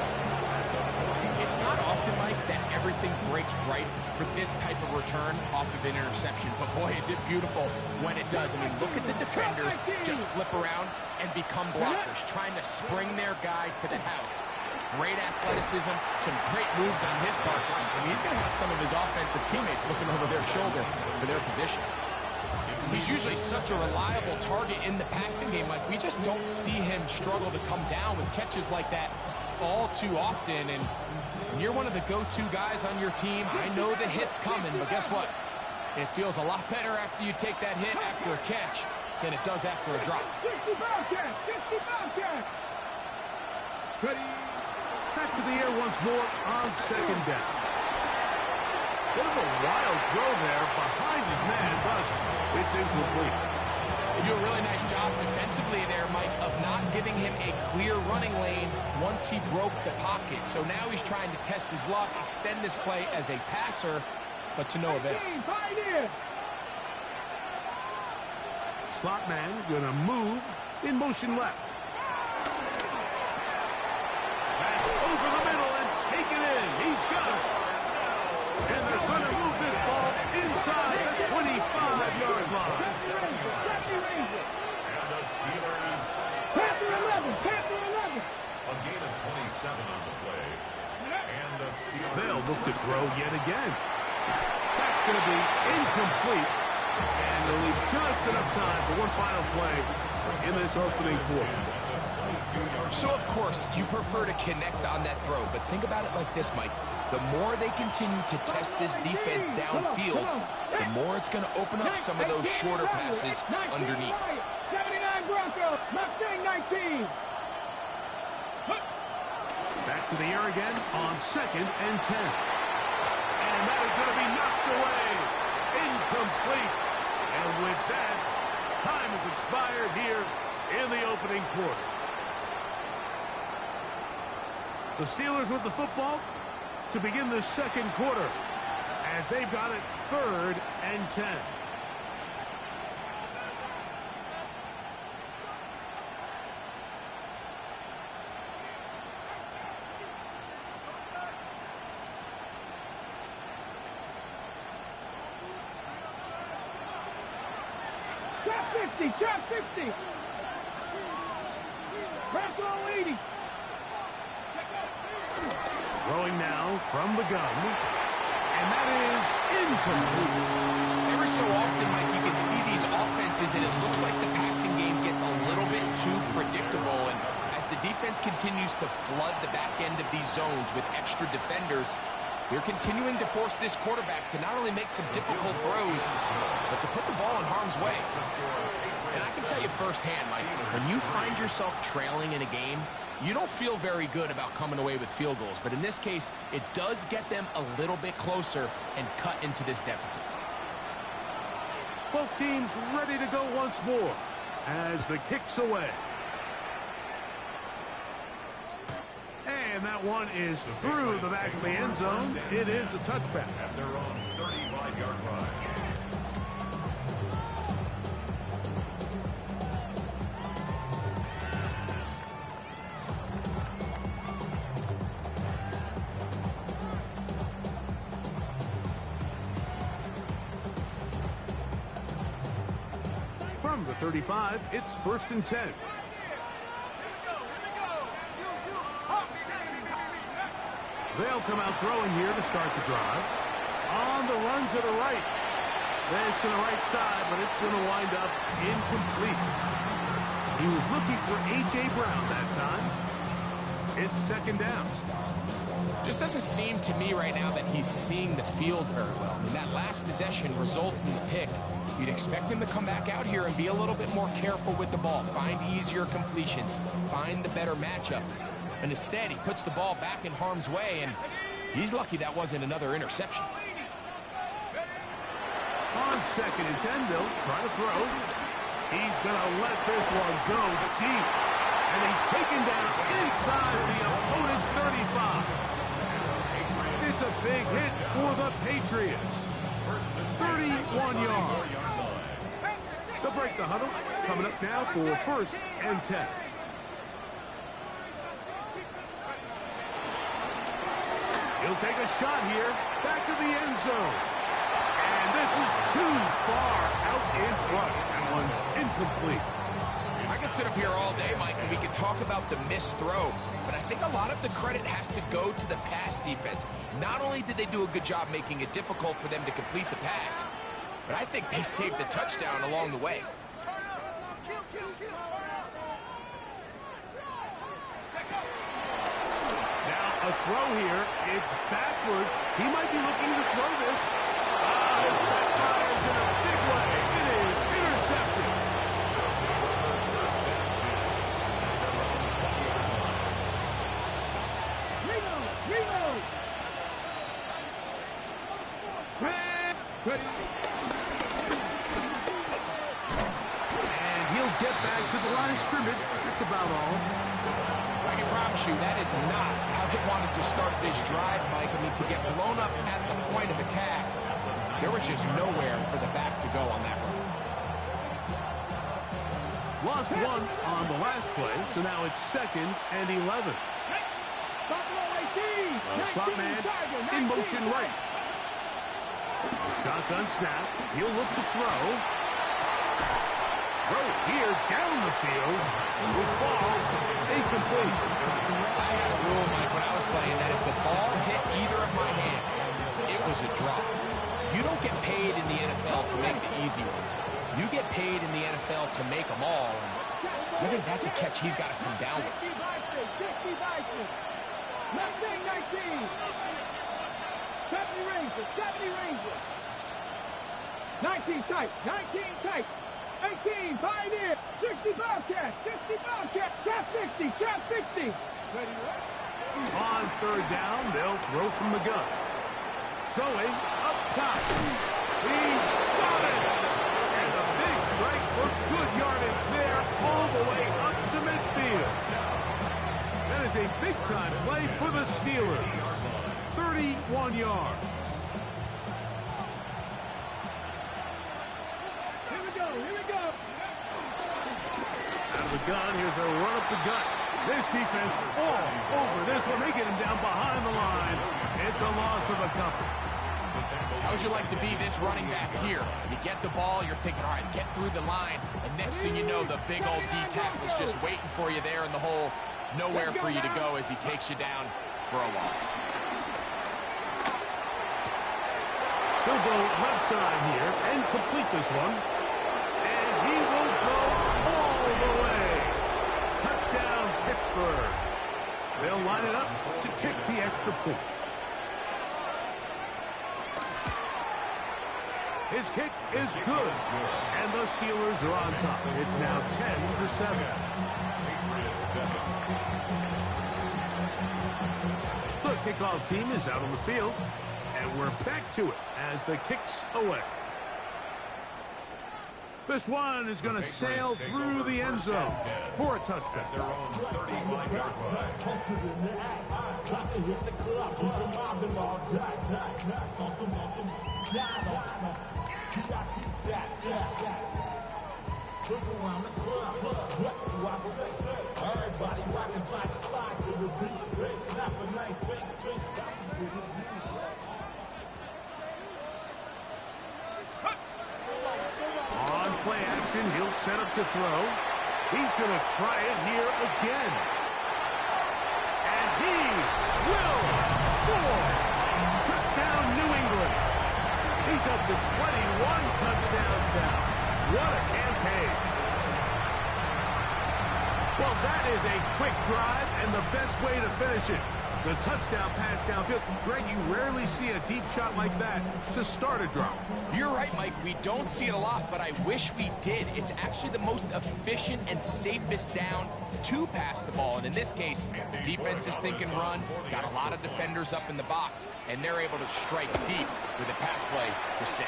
S9: It's not often, Mike, that everything breaks right for this type of return off of an interception. But boy, is it beautiful when it does. I mean, look at the defenders just flip around and become blockers, trying to spring their guy to the house. Great athleticism, some great moves on his part. I mean, he's going to have some of his offensive teammates looking over their shoulder for their position. He's usually such a reliable target in the passing game. Like, we just don't see him struggle to come down with catches like that all too often. And you're one of the go-to guys on your team. I know the hit's coming, but guess what? It feels a lot better after you take that hit after a catch than it does after a drop.
S3: 65 catch! 65 catch!
S8: Ready? Back to the air once more on 2nd down. Bit of a wild throw there behind his man, thus it's incomplete.
S9: They do a really nice job defensively there, Mike, of not giving him a clear running lane once he broke the pocket. So now he's trying to test his luck, extend this play as a passer, but to no avail.
S8: Slot man going to move in motion left. That's over the middle and taken in. He's got it. And they're going to move this ball inside the 25-yard line.
S4: And the Steelers.
S3: Panther 11, Panther 11.
S4: A gain of 27 on the play. And the Steelers.
S8: They'll look to throw yet again. That's going to be incomplete. And they'll leave just enough time for one final play in this opening quarter.
S9: So, of course, you prefer to connect on that throw, but think about it like this, Mike. The more they continue to test this defense downfield, the more it's going to open up some of those shorter passes underneath.
S3: 79 Broncos, Mustang 19.
S8: Back to the air again on 2nd and 10. And that is going to be knocked away. Incomplete. And with that, time has expired here in the opening quarter. The Steelers with the football to begin the second quarter as they've got it 3rd and 10.
S3: Trap 50, trap 50. Bronco 80.
S8: Throwing now from the gun. And that is incomplete.
S9: Every so often, Mike, you can see these offenses, and it looks like the passing game gets a little bit too predictable. And as the defense continues to flood the back end of these zones with extra defenders, they're continuing to force this quarterback to not only make some difficult throws, but to put the ball in harm's way. And I can tell you firsthand, Mike, when you find yourself trailing in a game, you don't feel very good about coming away with field goals. But in this case, it does get them a little bit closer and cut into this deficit.
S8: Both teams ready to go once more as the kick's away. And that one is through the back of the end zone. It is a touchback.
S4: At their own 35-yard line.
S8: From the 35, it's 1st and 10. They'll come out throwing here to start the drive. On the run to the right. This to the right side, but it's going to wind up incomplete. He was looking for A.J. Brown that time. It's 2nd down.
S9: Just doesn't seem to me right now that he's seeing the field very well. I mean, that last possession results in the pick. You'd expect him to come back out here and be a little bit more careful with the ball, find easier completions, find the better matchup. And instead, he puts the ball back in harm's way, and he's lucky that wasn't another interception.
S8: On 2nd and 10, they'll try to throw. He's going to let this one go deep. And he's taken down inside the opponent's 35. It's a big hit for the Patriots. 31 yards. They'll break the huddle. Coming up now for 1st and 10. He'll take a shot here, back to the end zone. And this is too far out in front. That one's incomplete.
S9: I could sit up here all day, Mike, and we could talk about the missed throw, but I think a lot of the credit has to go to the pass defense. Not only did they do a good job making it difficult for them to complete the pass, but I think they saved the touchdown along the way.
S8: A throw here. It's backwards. He might be looking to throw this. This backfires in a big way. It is intercepted. scrimmage. That's about all.
S9: I can promise you that is not how they wanted to start this drive, Mike. I mean, to get blown up at the point of attack, there was just nowhere for the back to go on that run.
S8: Lost one on the last play, so now it's 2nd and 11. Slot man in motion right. Shotgun snap. He'll look to throw. Throw here down the field. Will fall. Incomplete.
S9: I had a rule, Mike, when I was playing that if the ball hit either of my hands, it was a drop. You don't get paid in the NFL to make the easy ones. You get paid in the NFL to make them all. And I think that's a catch he's got to come down with.
S3: 70 Rangers. 19 tight, 19 tight. 18, 5 in. 60 Bobcats, 60 Bobcats. Trap 60, trap 60.
S8: On 3rd down, they'll throw from the gun. Going up top. He's got it. And a big strike for good yardage there all the way up to midfield. That is a big-time play for the Steelers. 31 yards.
S3: Here we go, here we go.
S8: Out of the gun, here's a run up the gut. This defense all over this one. They get him down behind the line. It's a loss of a couple.
S9: How would you like to be this running back here? You get the ball, you're thinking, all right, get through the line, and next thing you know, the big old D tackle's just waiting for you there in the hole. Nowhere for you to go as he takes you down for a loss.
S8: He'll go left side here and complete this one. And he will go all the way. Touchdown, Pittsburgh. They'll line it up to kick the extra point. His kick is good. And the Steelers are on top. It's now 10-7. The kickoff team is out on the field. And we're back to it as the kick's away. This one is going to sail through the end zone for a touchdown.
S4: Their own 35-yard
S8: On play action, he'll set up to throw. He's going to try it here again. And he will score. Touchdown, New England. He's up to 21 touchdowns now. What a campaign. Well, that is a quick drive and the best way to finish it. The touchdown pass downfield. Greg, you rarely see a deep shot like that to start a drive.
S9: You're right, Mike. We don't see it a lot, but I wish we did. It's actually the most efficient and safest down to pass the ball. And in this case, the defense is thinking run, got a lot of defenders up in the box, and they're able to strike deep with a pass play for 6.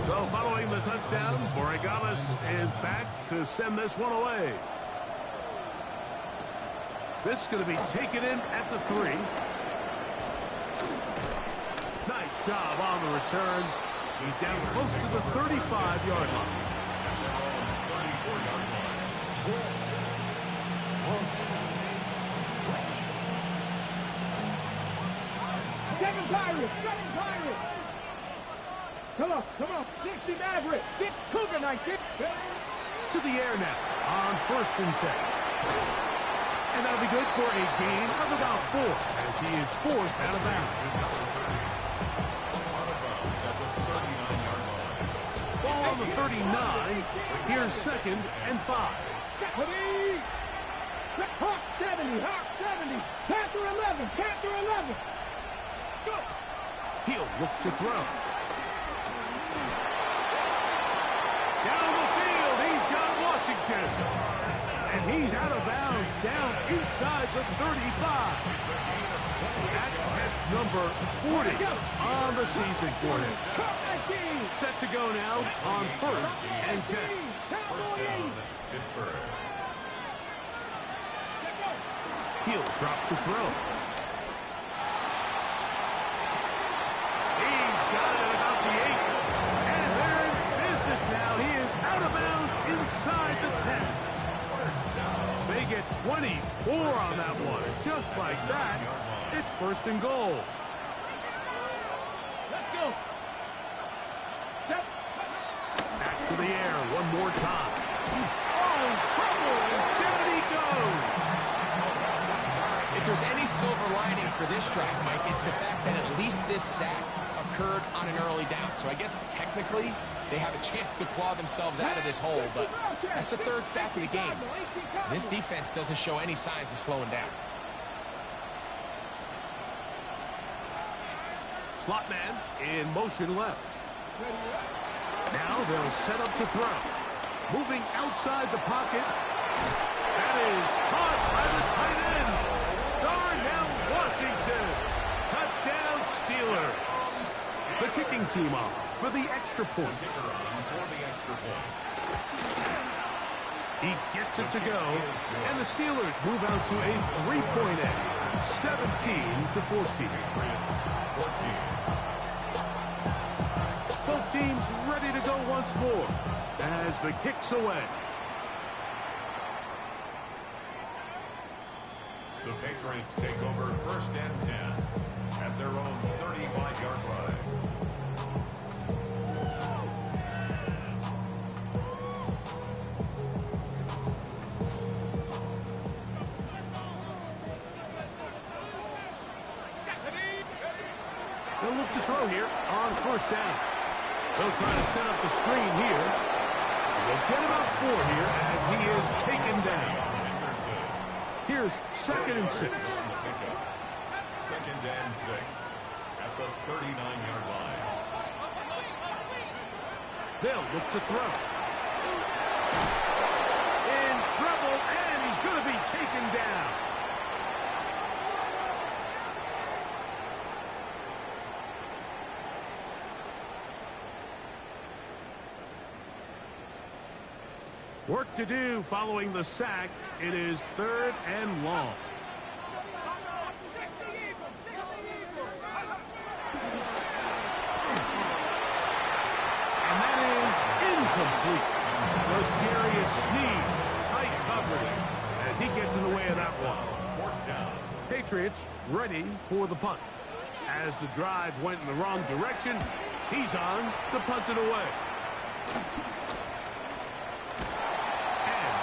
S8: So following the touchdown, Borregales is back to send this one away. This is going to be taken in at the 3. Nice job on the return. He's down close to the 35-yard line.
S3: Seven Pirates! Come on, 60 Maverick! Get Cougar 19!
S8: To the air now on 1st and 10. And that'll be good for a gain of about 4 as he is forced out of bounds. Ball on the 39. Here's 2nd and 5.
S3: Hawk 70, Panther 11, Go!
S8: He'll look to throw. Down the field, he's got Washington. And he's out of bounds, down inside the 35. That catch number 40 on the season for him. Set to go now on 1st and 10.
S4: First down, Pittsburgh.
S8: He'll drop to throw. He's got it about the 8. And they're in business now. He is out of bounds inside the 10. They get 24 on that one. Just like that, it's 1st and goal.
S3: Let's go.
S8: Back to the air one more time. Oh, in trouble, and down he goes.
S9: If there's any silver lining for this drive, Mike, it's the fact that at least this sack occurred on an early down. So I guess technically they have a chance to claw themselves out of this hole, but that's the 3rd sack of the game. This defense doesn't show any signs of slowing down.
S8: Slot man in motion left. Now they'll set up to throw. Moving outside the pocket. That is caught by the tight end. Darnell Washington. Touchdown Steelers. The kicking team off for the extra point. He gets it to go, and the Steelers move out to a 3-point edge, 17-14. Both teams ready to go once more as the kick's away.
S4: The Patriots take over 1st and 10 at their own 35-yard line.
S8: They'll look to throw here on 1st down. They'll try to set up the screen here. They'll get about 4 here as he is taken down. Here's 2nd and 6.
S4: 2nd and 6 at the 39-yard line.
S8: They'll look to throw. In trouble, and he's going to be taken down. Work to do following the sack. It is 3rd and long. And that is incomplete. Luxurious Sneed. Tight coverage as he gets in the way of that one. Patriots ready for the punt. As the drive went in the wrong direction, he's on to punt it away.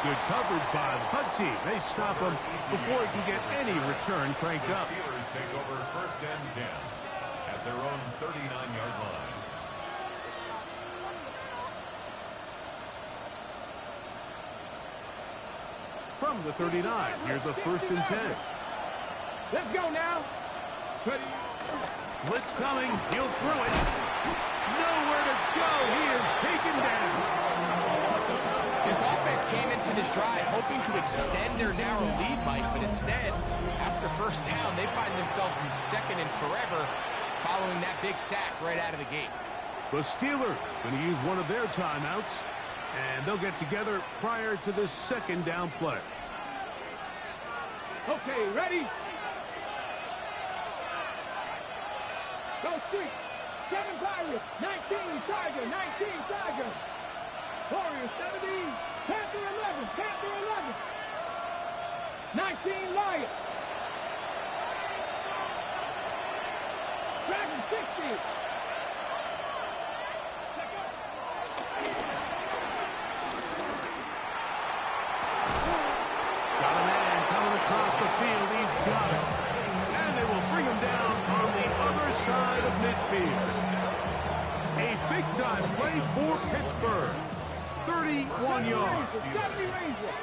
S8: Good coverage by the punt team. They stop him before he can get any return cranked up.
S4: The Steelers take over 1st and 10 at their own 39-yard line.
S8: From the 39, here's a 1st and 10.
S3: Let's go now. Ready.
S8: Blitz coming. He'll throw it. Nowhere to go. He is taken down.
S9: This offense came into this drive hoping to extend their narrow lead, Mike, but instead, after 1st down, they find themselves in 2nd and forever following that big sack right out of the gate.
S8: The Steelers going to use one of their timeouts, and they'll get together prior to this 2nd down play.
S3: Okay, ready? Go street. 7 Pirates, 19 Tiger, 19 Tiger. Warriors 17, Panther 11, Panther 11. 19 Lions. Dragon 60.
S8: Got a man coming across the field. He's got it. And they will bring him down on the other side of midfield. A big-time play for Pittsburgh. 31 yards.
S3: 70 Razor.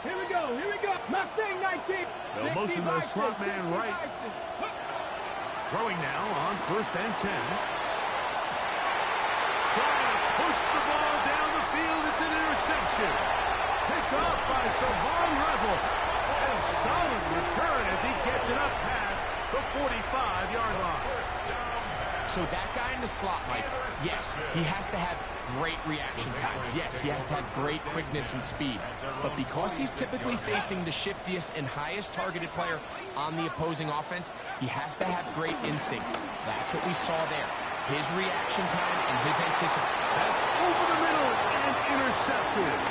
S3: Here we go, here we go. Mustang 19.
S8: They'll motion the slot man right. Throwing now on 1st and 10. Trying to push the ball down interception. Picked off by Savon Revel. And a solid return as he gets it up past the 45-yard line.
S9: So that guy in the slot, Mike, yes, he has to have great reaction times. Yes, he has to have great quickness and speed. But because he's typically facing the shiftiest and highest targeted player on the opposing offense, he has to have great instincts. That's what we saw there. His reaction time and his anticipation.
S8: That's over the middle and intercepted.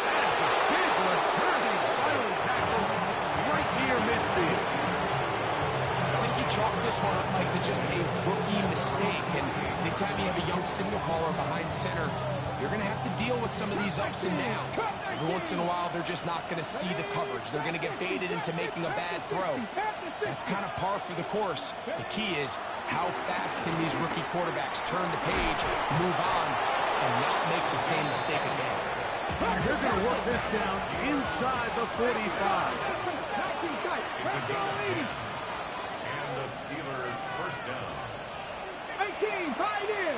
S8: That's a big return. Finally tackled right near midfield.
S9: Chalk this one up like to just a rookie mistake, and anytime you have a young signal caller behind center, you're going to have to deal with some of these ups and downs. Every once in a while, they're just not going to see the coverage. They're going to get baited into making a bad throw. That's kind of par for the course. The key is how fast can these rookie quarterbacks turn the page, move on, and not make the same mistake again.
S8: They're going to work this down inside the 45.
S4: The Steelers first down.
S3: 18, Pioneer.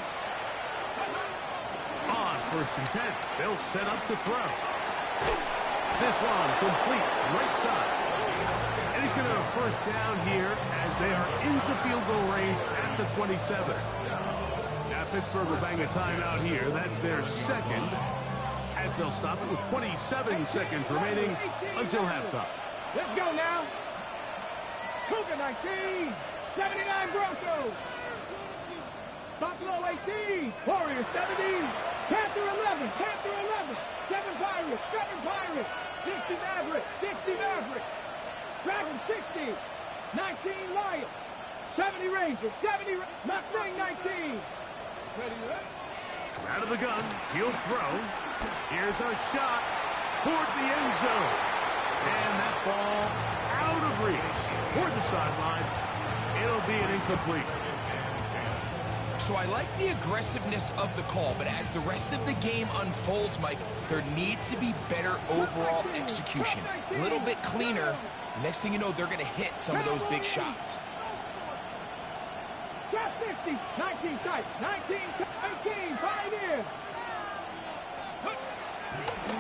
S8: On 1st and 10, they'll set up to throw. This one complete right side. And he's going to have first down here as they are into field goal range at the 27. Now Pittsburgh will bang a timeout here. That's their second, as they'll stop it with 27 seconds remaining until halftime.
S3: Let's go now. Cougar 19, 79 Broncos. Buffalo 18, Warriors 17, Panther 11, 7 Pirates, 60 Mavericks, Dragon 60, 19 Lions, 70 Rangers, Mustang 19.
S8: Out of the gun, he'll throw. Here's a shot toward the end zone. And that ball out of reach toward the sideline. It'll be an incomplete.
S9: So I like the aggressiveness of the call, but as the rest of the game unfolds, Mike, there needs to be better overall execution. A little bit cleaner. Next thing you know, they're going to hit some of those big shots.
S3: Shot 50, 19 tight, 18, Pioneer.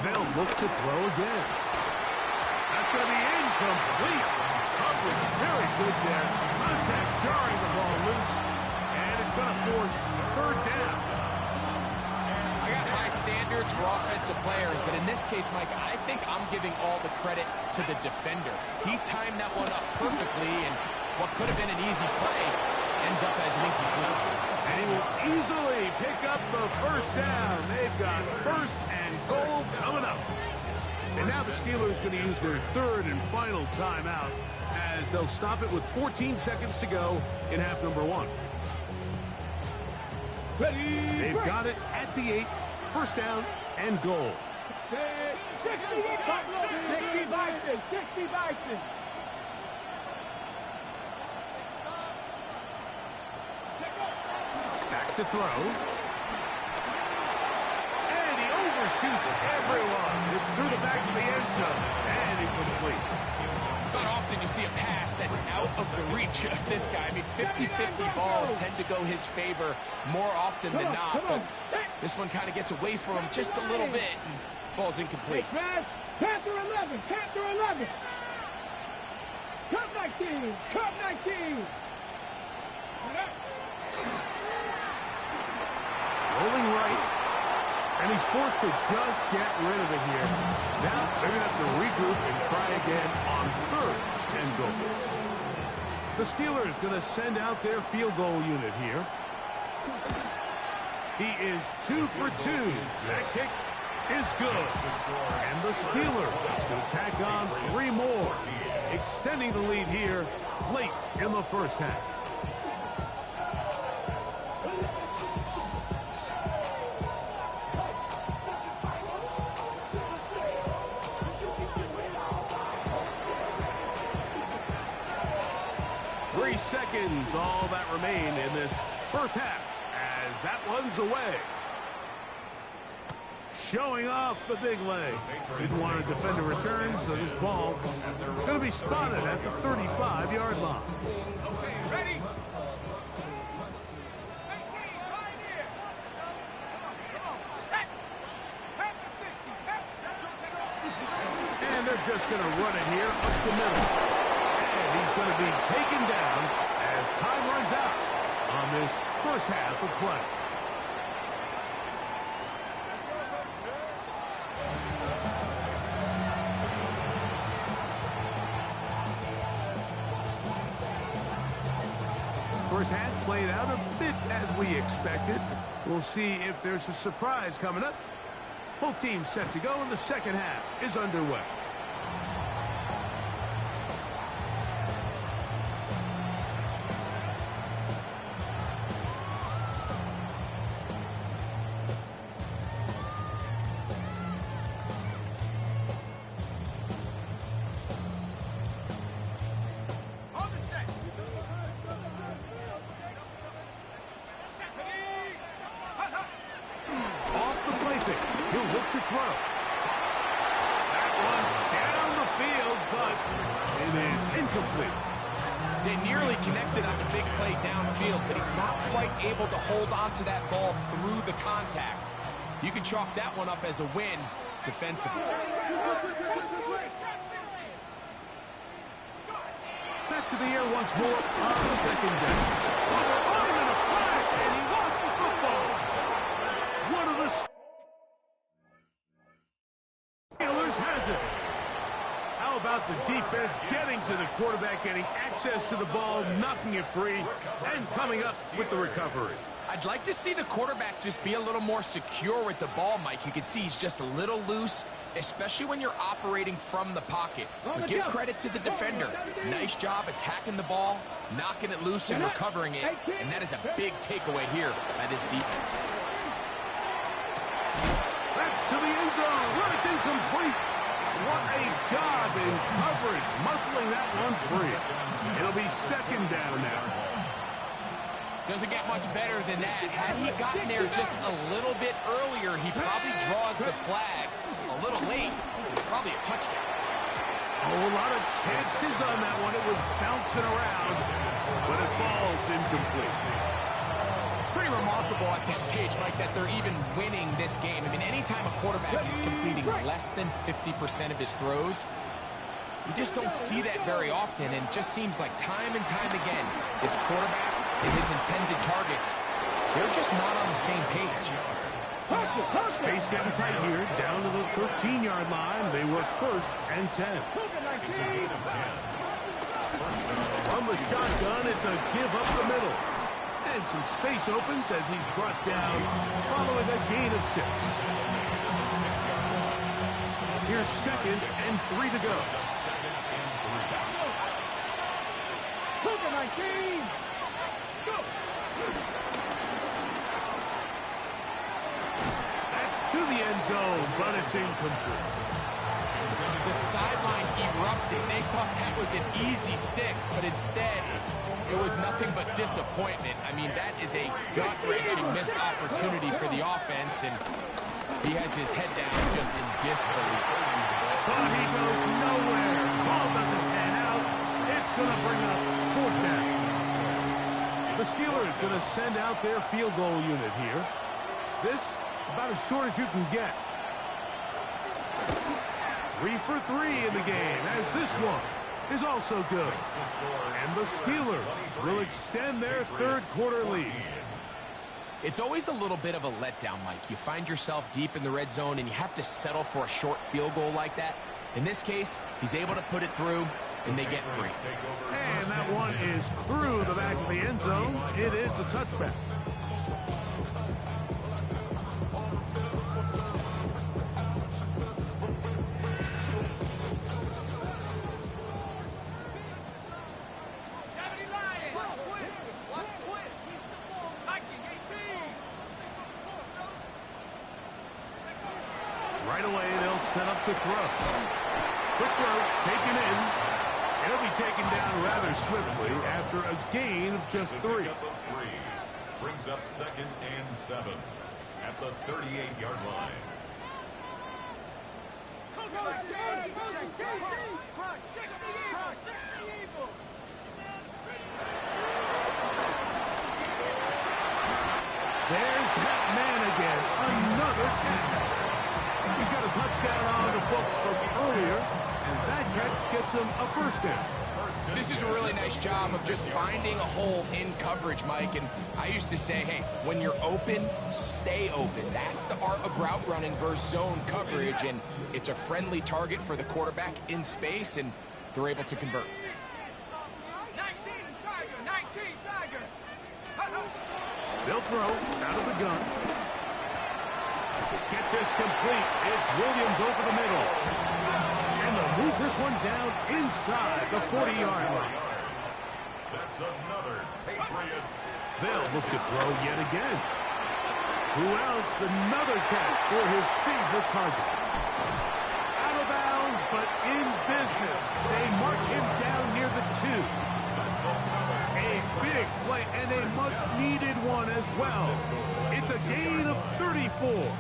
S8: They'll look to throw again. That's going to be incomplete. Coverage very good there. Contact jarring the ball loose. And it's going to force 3rd down.
S9: I got high standards for offensive players, but in this case, Mike, I think I'm giving all the credit to the defender. He timed that one up perfectly, and what could have been an easy play ends up as an incomplete.
S8: And he will easily pick up the 1st down. They've got 1st and goal coming up. And now the Steelers going to use their 3rd and final timeout as they'll stop it with 14 seconds to go in half number 1. They've got it at the 8, 1st down and goal.
S3: 60 Bison.
S8: Back to throw. And he overshoots everyone. It's through the back of the end zone. And incomplete.
S9: It's not often you see a pass that's out of the reach of this guy. I mean, 50-50 balls tend to go his favor more often than not. But this one kind of gets away from him just a little bit and falls incomplete.
S3: Panther 11. Cup 19.
S8: Rolling right. And he's forced to just get rid of it here. Now they're going to have to regroup and try again on 3rd and goal. The Steelers going to send out their field goal unit here. He is 2 for 2. That kick is good. And the Steelers to tack on 3 more, extending the lead here late in the 1st half. Seconds, all that remain in this 1st half as that one's away. Showing off the big leg. Didn't want to defend a return, so this ball going to be spotted at the 35-yard line.
S3: Okay, ready?
S8: They're just going to run it here up the middle. And he's going to be taken down as time runs out on this first half of play. First half played out a bit as we expected. We'll see if there's a surprise coming up. Both teams set to go, and the second half is underway. He'll look to throw. That one down the field, but it is incomplete.
S9: They nearly connected on the big play downfield, but he's not quite able to hold on to that ball through the contact. You can chalk that one up as a win defensively.
S8: Back to the air once more on second down. Oh, in a flash, and he lost the football. One of the Steelers has it. How about the defense getting to the quarterback, getting access to the ball, knocking it free, and coming up with the recovery?
S9: I'd like to see the quarterback just be a little more secure with the ball, Mike. You can see he's just a little loose, especially when you're operating from the pocket. But give credit to the defender. Nice job attacking the ball, knocking it loose and recovering it. And that is a big takeaway here by this defense.
S8: That's to the end zone, but it's incomplete. What a job in coverage, muscling that one free. It'll be second down now.
S9: Doesn't get much better than that. Had he gotten there just a little bit earlier, he probably draws the flag. A little late, it's probably a touchdown.
S8: Oh, a lot of chances on that one. It was bouncing around, but it falls incomplete.
S9: It's pretty remarkable at this stage, Mike, that they're even winning this game. I mean, anytime a quarterback is completing less than 50% of his throws, you just don't see that very often, and it just seems like time and time again, his quarterback and his intended targets, they're just not on the same page.
S8: Space getting tight here, down to the 13-yard line. They work first and 10. From the shotgun, it's a give up the middle. And some space opens as he's brought down following a gain of 6. Here's second and 3 to go. That's to the end zone, but it's incomplete.
S9: The sideline erupted. They thought that was an easy 6, but instead, it was nothing but disappointment. I mean, that is a gut-wrenching missed opportunity for the offense, and he has his head down just in disbelief.
S8: But he goes nowhere. Ball doesn't pan out. It's going to bring up fourth down. The Steelers going to send out their field goal unit here. This about as short as you can get. 3 for 3 in the game, as this one is also good. And the Steelers will extend their third quarter lead.
S9: It's always a little bit of a letdown, Mike. You find yourself deep in the red zone, and you have to settle for a short field goal like that. In this case, he's able to put it through, and they get 3.
S8: And that one is through the back of the end zone. It is a touchback. Right away, they'll set up to throw. Quick throw, taken in. It'll be taken down rather swiftly after a gain of just 3.
S4: Brings up second and 7 at the 38-yard line.
S8: There's that man again. Another tackle. He's got a touchdown on the books from earlier, and him a first down.
S9: This is a really nice job of just finding a hole in coverage, Mike. And I used to say, hey, when you're open, stay open. That's the art of route running versus zone coverage. And it's a friendly target for the quarterback in space, and they're able to convert.
S3: 19 Tiger, 19 Tiger.
S8: They'll throw out of the gun. Get this complete. It's Williams over the middle. And they'll move this one down inside the 40-yard line.
S4: That's another Patriots.
S8: They'll look to throw yet again. Who else? Another catch for his favorite target. Out of bounds, but in business. They mark him down near the 2. A big play and a much-needed one as well. It's a gain of 34.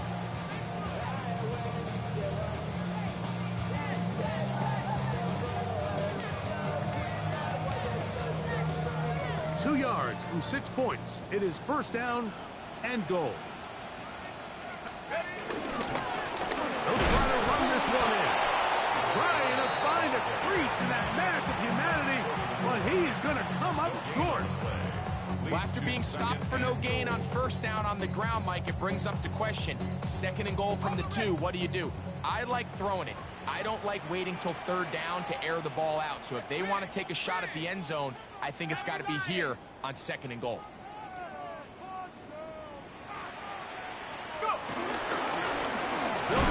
S8: Two yards from 6 points. It is first down and goal. They'll try to run this one in. Trying to find a crease in that mass of humanity, but he's going to come up short.
S9: Well, after being stopped for no gain on first down on the ground, Mike, it brings up the question. Second and goal from the 2, what do? I like throwing it. I don't like waiting till third down to air the ball out. So if they want to take a shot at the end zone, I think it's got to be here on second and goal.
S8: They'll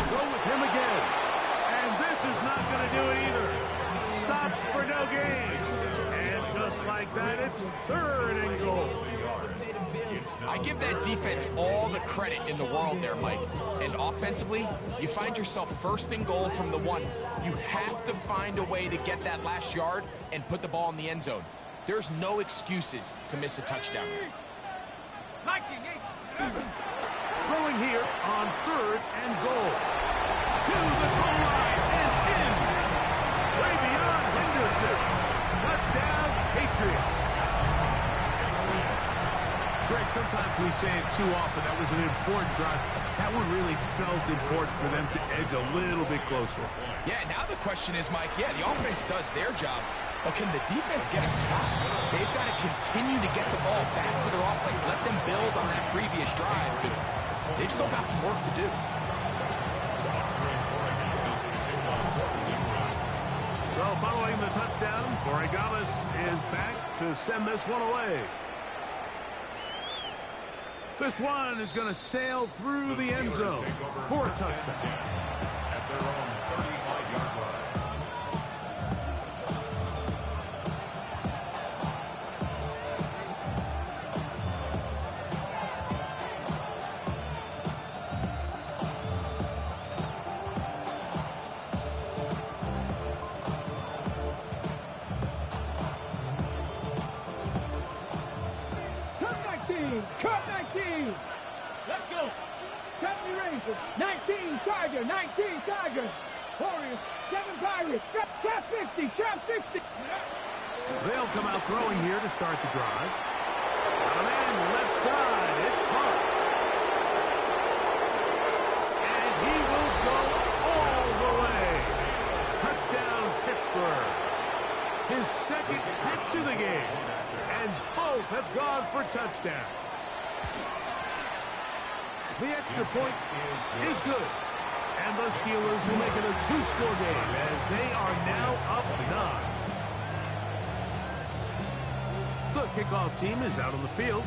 S8: go with him again. And this is not going to do it either. Stops for no gain. And just like that, it's third and goal.
S9: I give that defense all the credit in the world there, Mike. And offensively, you find yourself first and goal from the 1. You have to find a way to get that last yard and put the ball in the end zone. There's no excuses to miss a touchdown.
S8: Throwing here on third and goal. To the goal line and in. Way beyond Henderson. Touchdown, Patriots. Greg, sometimes we say it too often. That was an important drive. That one really felt important for them to edge a little bit closer.
S9: Yeah, now the question is, Mike, the offense does their job, but can the defense get a stop? They've got to continue to get the ball back to their offense. Let them build on that previous drive, because they've still got some work to do.
S8: So following the touchdown, Borregales is back to send this one away. This one is going to sail through the end zone for a touchdown.
S4: At their own 35-yard line.
S3: Cut 19. Let's go. 70 Rangers. 19 Tiger. 19 Tiger. Warriors. 7 Pirates. Trap 50. Trap 60.
S8: They'll come out throwing here to start the drive. Got a man left side. It's caught. And he will go all the way. Touchdown, Pittsburgh. His second catch of the game. And both have gone for touchdowns. The extra point is good. And the Steelers will make it a 2-score game as they are now up 9. The kickoff team is out on the field.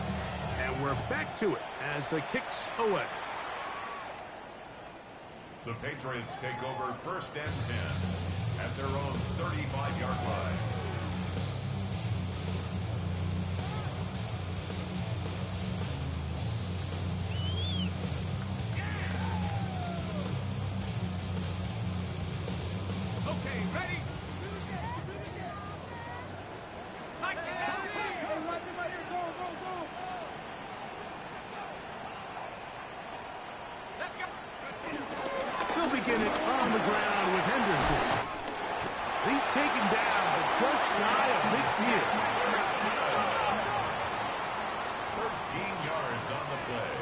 S8: And we're back to it as the kick's away.
S4: The Patriots take over first and 10 at their own 35-yard line.
S8: They'll begin it on the ground with Henderson. He's taken down, but just shy of midfield.
S4: 13 yards on the play.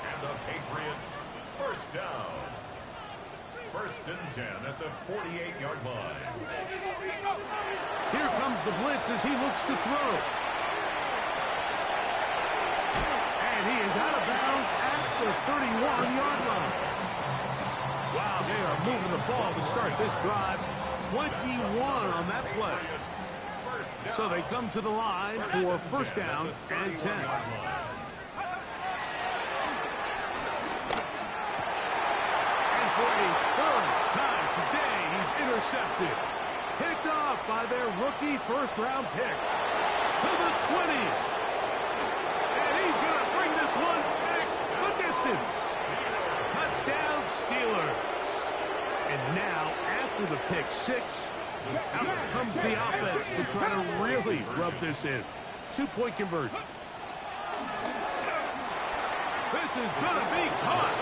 S4: And the Patriots first down. First and 10 at the 48-yard line.
S8: Here comes the blitz as he looks to throw. And he is out of bounds at the 31-yard line. Wow, they are moving the ball to start this drive. 21 on that play. So they come to the line for first down and 10. And for a third time today, he's intercepted. Picked off by their rookie first-round pick. To the 20. And he's going to bring this one back the distance. Touchdown Steelers. And now, after the pick six, out comes the offense to try to really rub this in. 2-point conversion. This is going to be caught.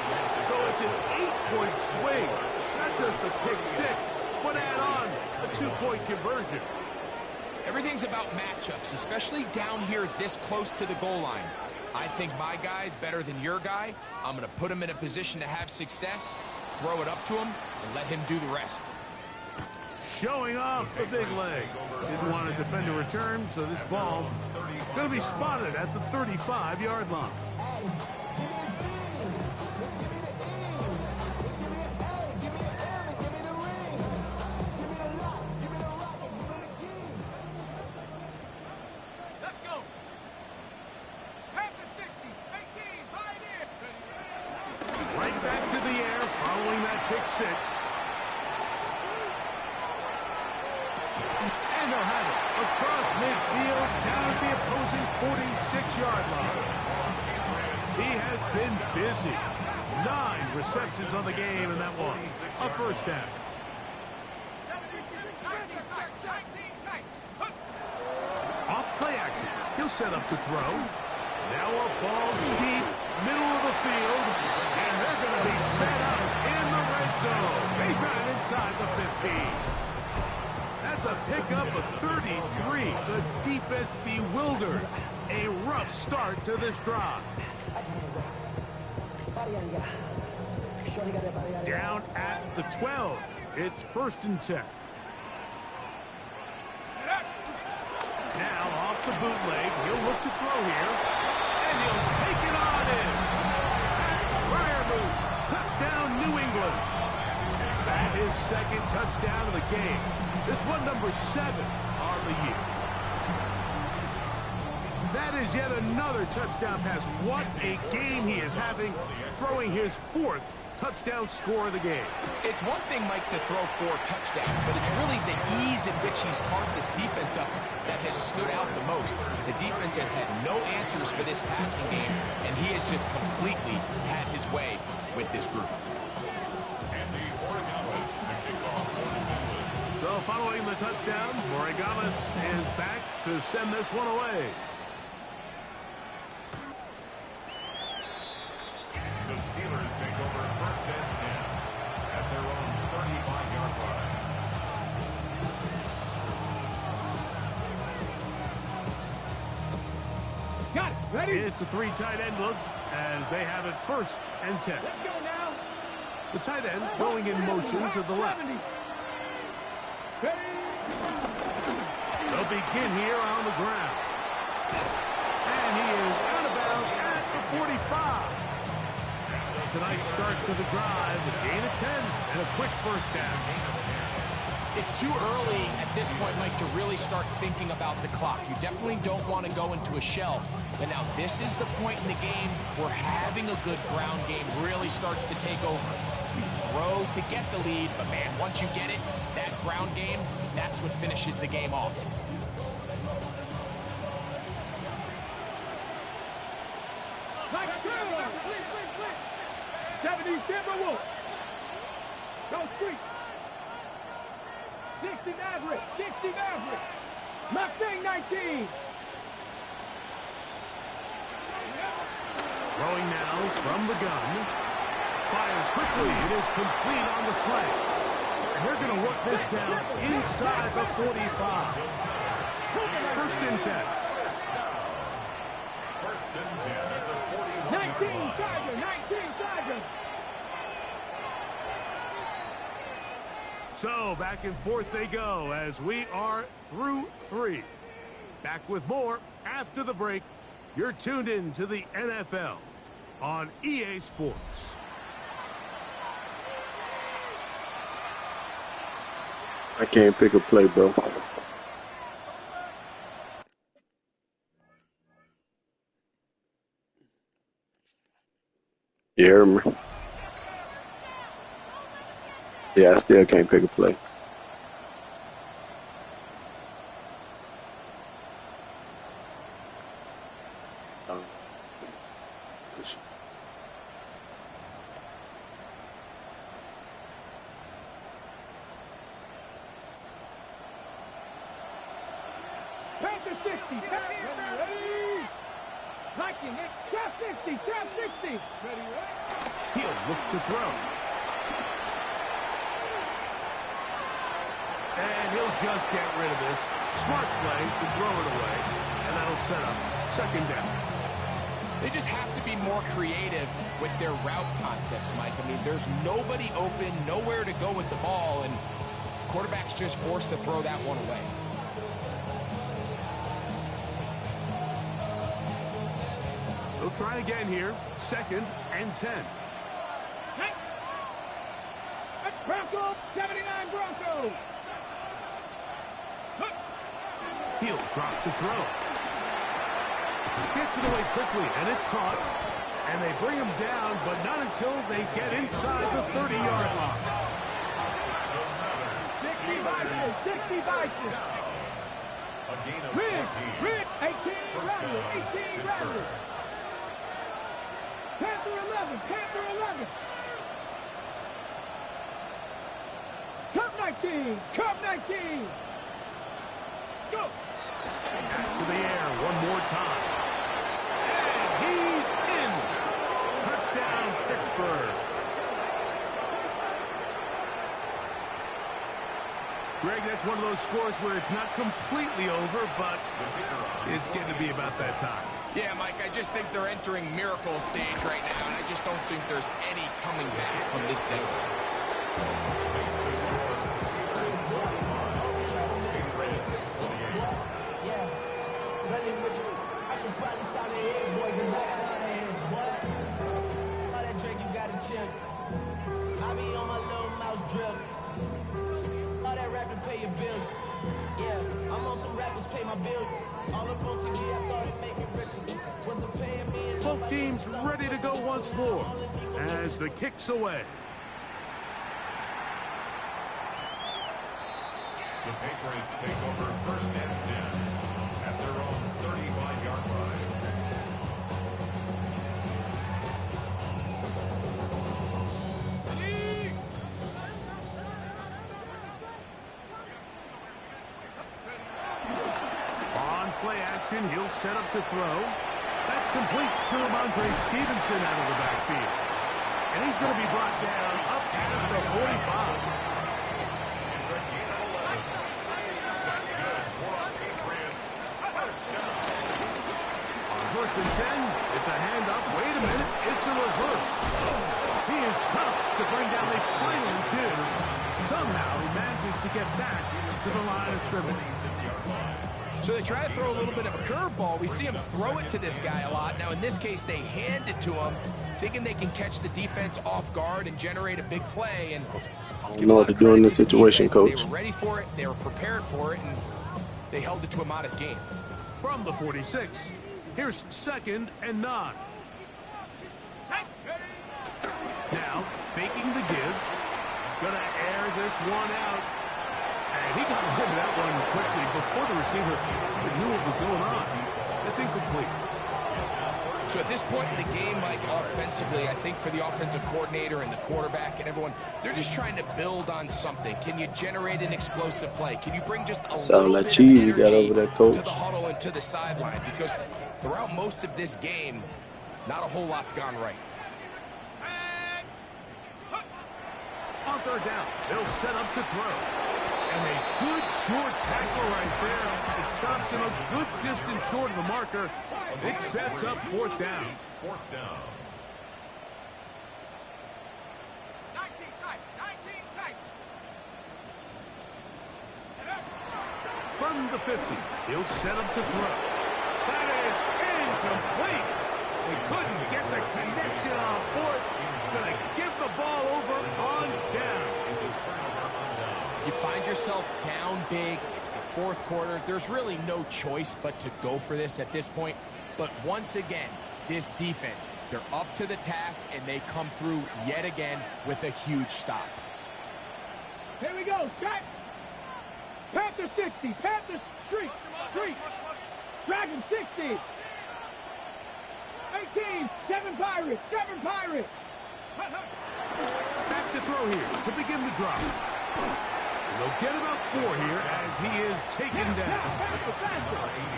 S8: So it's an 8-point swing. Not just a pick six, but add on a 2-point conversion.
S9: Everything's about matchups, especially down here this close to the goal line. I think my guy's better than your guy. I'm going to put him in a position to have success, throw it up to him, and let him do the rest.
S8: Showing off the big leg. Didn't want to defend a return, so this ball going to be spotted at the 35-yard line.
S3: Let's go. Half the 60, 18, right in.
S8: Right back to the air following that pick six. And they'll have it across midfield down at the opposing 46-yard line. He has been busy. 9 receptions on the game, and that one a first down. Off play action. He'll set up to throw. Now a ball deep, middle of the field, and they're going to be set up in the red zone. They got it inside the 15. That's a pickup of 33. The defense bewildered. A rough start to this drive. Down at the 12. It's first and 10. Now off the bootleg. He'll look to throw here. And he'll take it on in. Fire move. Touchdown, New England. That is second touchdown of the game. This one number 7 on the year. That is yet another touchdown pass. What a game he is having, throwing his 4th touchdown score of the game.
S9: It's one thing, Mike, to throw 4 touchdowns, but it's really the ease in which he's carved this defense up that has stood out the most. The defense has had no answers for this passing game, and he has just completely had his way with this group.
S8: So following the touchdown, Moregamas is back to send this one away.
S4: The Steelers take over first and 10 at their own 35-yard line.
S3: Got it. Ready?
S8: It's a 3 tight end look as they have it first and 10.
S3: Let's go now.
S8: The tight end going in motion to the left.
S3: 70.
S8: They'll begin here on the ground. And he is out of bounds at the 45. It's a nice start to the drive. A gain of 10 and a quick first down.
S9: It's too early at this point, Mike, to really start thinking about the clock. You definitely don't want to go into a shell. But now this is the point in the game where having a good ground game really starts to take over. You throw to get the lead, but man, once you get it, that ground game, that's what finishes the game off.
S3: Like a good one. 70 Timberwolves. Go Street. 60 Maverick. 60 Maverick. Mustang 19.
S8: Throwing now from the gun. Fires quickly. It is complete on the slant. And they're going to work this down inside the 45. First and 10.
S4: First and 10 at the 41-yard
S3: 19
S4: line.
S3: Tiger. 19 Tiger.
S8: So back and forth they go as we are through 3. Back with more after the break. You're tuned in to the NFL on EA Sports.
S7: I can't pick a play, bro. You hear me? Yeah, I still can't pick a play.
S3: Panther 60, ready. Viking, trap 60, trap 60. Ready,
S8: He'll look to throw. And he'll just get rid of this. Smart play to throw it away. And that'll set up second down.
S9: They just have to be more creative with their route concepts, Mike. I mean, there's nobody open, nowhere to go with the ball, and quarterback's just forced to throw that one away.
S8: They'll try again here. 2nd and 10.
S3: Bronco, 79 Bronco.
S8: He'll drop to throw. Gets it away quickly, and it's caught. And they bring him down, but not until they get inside the 30-yard line.
S3: 60 Vikings, 60 Vikings. Ridge, 18 Rattler, 18 Rattler. Panther 11, Panther 11. Cup 19, Cup 19. Go.
S8: Back to the air one more time. And he's in. Touchdown, Pittsburgh. Greg, that's one of those scores where it's not completely over, but it's getting to be about that time.
S9: Yeah, Mike, I just think they're entering miracle stage right now, and I just don't think there's any coming back from this deficit.
S5: I should probably sign a head, boy, because I got a lot of heads, boy. All that drink, you got to chill. I be on my little mouse drill. All that rapping, pay your bills. Yeah, I'm on some rappers, pay my bills. All the books in here, I thought it made me richer. Wasn't paying me.
S8: Both teams ready to go once more as the kick's away.
S4: The Patriots take over 1st and 10 at their own 35-yard line.
S8: On play action, he'll set up to throw. That's complete to Ramondre Stevenson out of the backfield. And he's going to be brought down up past the 45.
S4: It's a gain of 11. That's good for our Patriots. First down.
S8: On 1st and 10, it's a handoff. Wait a minute, it's a reverse. He is tough to bring down. They finally do. Somehow he manages to get back to the line of scrimmage.
S4: 6-yard line.
S9: So they try to throw a little bit of a curveball. We see him throw it to this guy a lot. Now, in this case, they hand it to him, thinking they can catch the defense off guard and generate a big play. And
S7: I don't know what to do in this situation, Coach.
S9: They were ready for it, they were prepared for it, and they held it to a modest gain.
S8: From the 46, here's 2nd and 9. Now, faking the give. He's going to air this one out. And he got rid of that one quickly before the receiver knew what was going on. That's incomplete.
S9: So at this point in the game, Mike, offensively, I think for the offensive coordinator and the quarterback and everyone, they're just trying to build on something. Can you generate an explosive play? Can you bring just a little
S7: like
S9: bit
S7: cheese
S9: of
S7: you got
S9: energy
S7: over there, Coach.
S9: to the huddle and to the sideline? Because throughout most of this game, not a whole lot's gone right.
S8: On 3rd down, they'll set up to throw. And a good short tackle right there. It stops him a good distance short of the marker. It sets up 4th down.
S4: 4th down.
S3: 19 tight, 19 tight.
S8: From the 50, he'll set up to throw. That is incomplete. They couldn't get the connection on fourth. Gonna give the ball over on down.
S9: You find yourself down big. It's the fourth quarter. There's really no choice but to go for this at this point. But once again, this defense, they're up to the task, and they come through yet again with a huge stop.
S3: Here we go, set. Panther 60, Panther streak. Dragon 60. 18, 7 Pirates, 7 Pirates.
S8: Back to throw here to begin the drop. And they'll get about 4 here as he is taken down.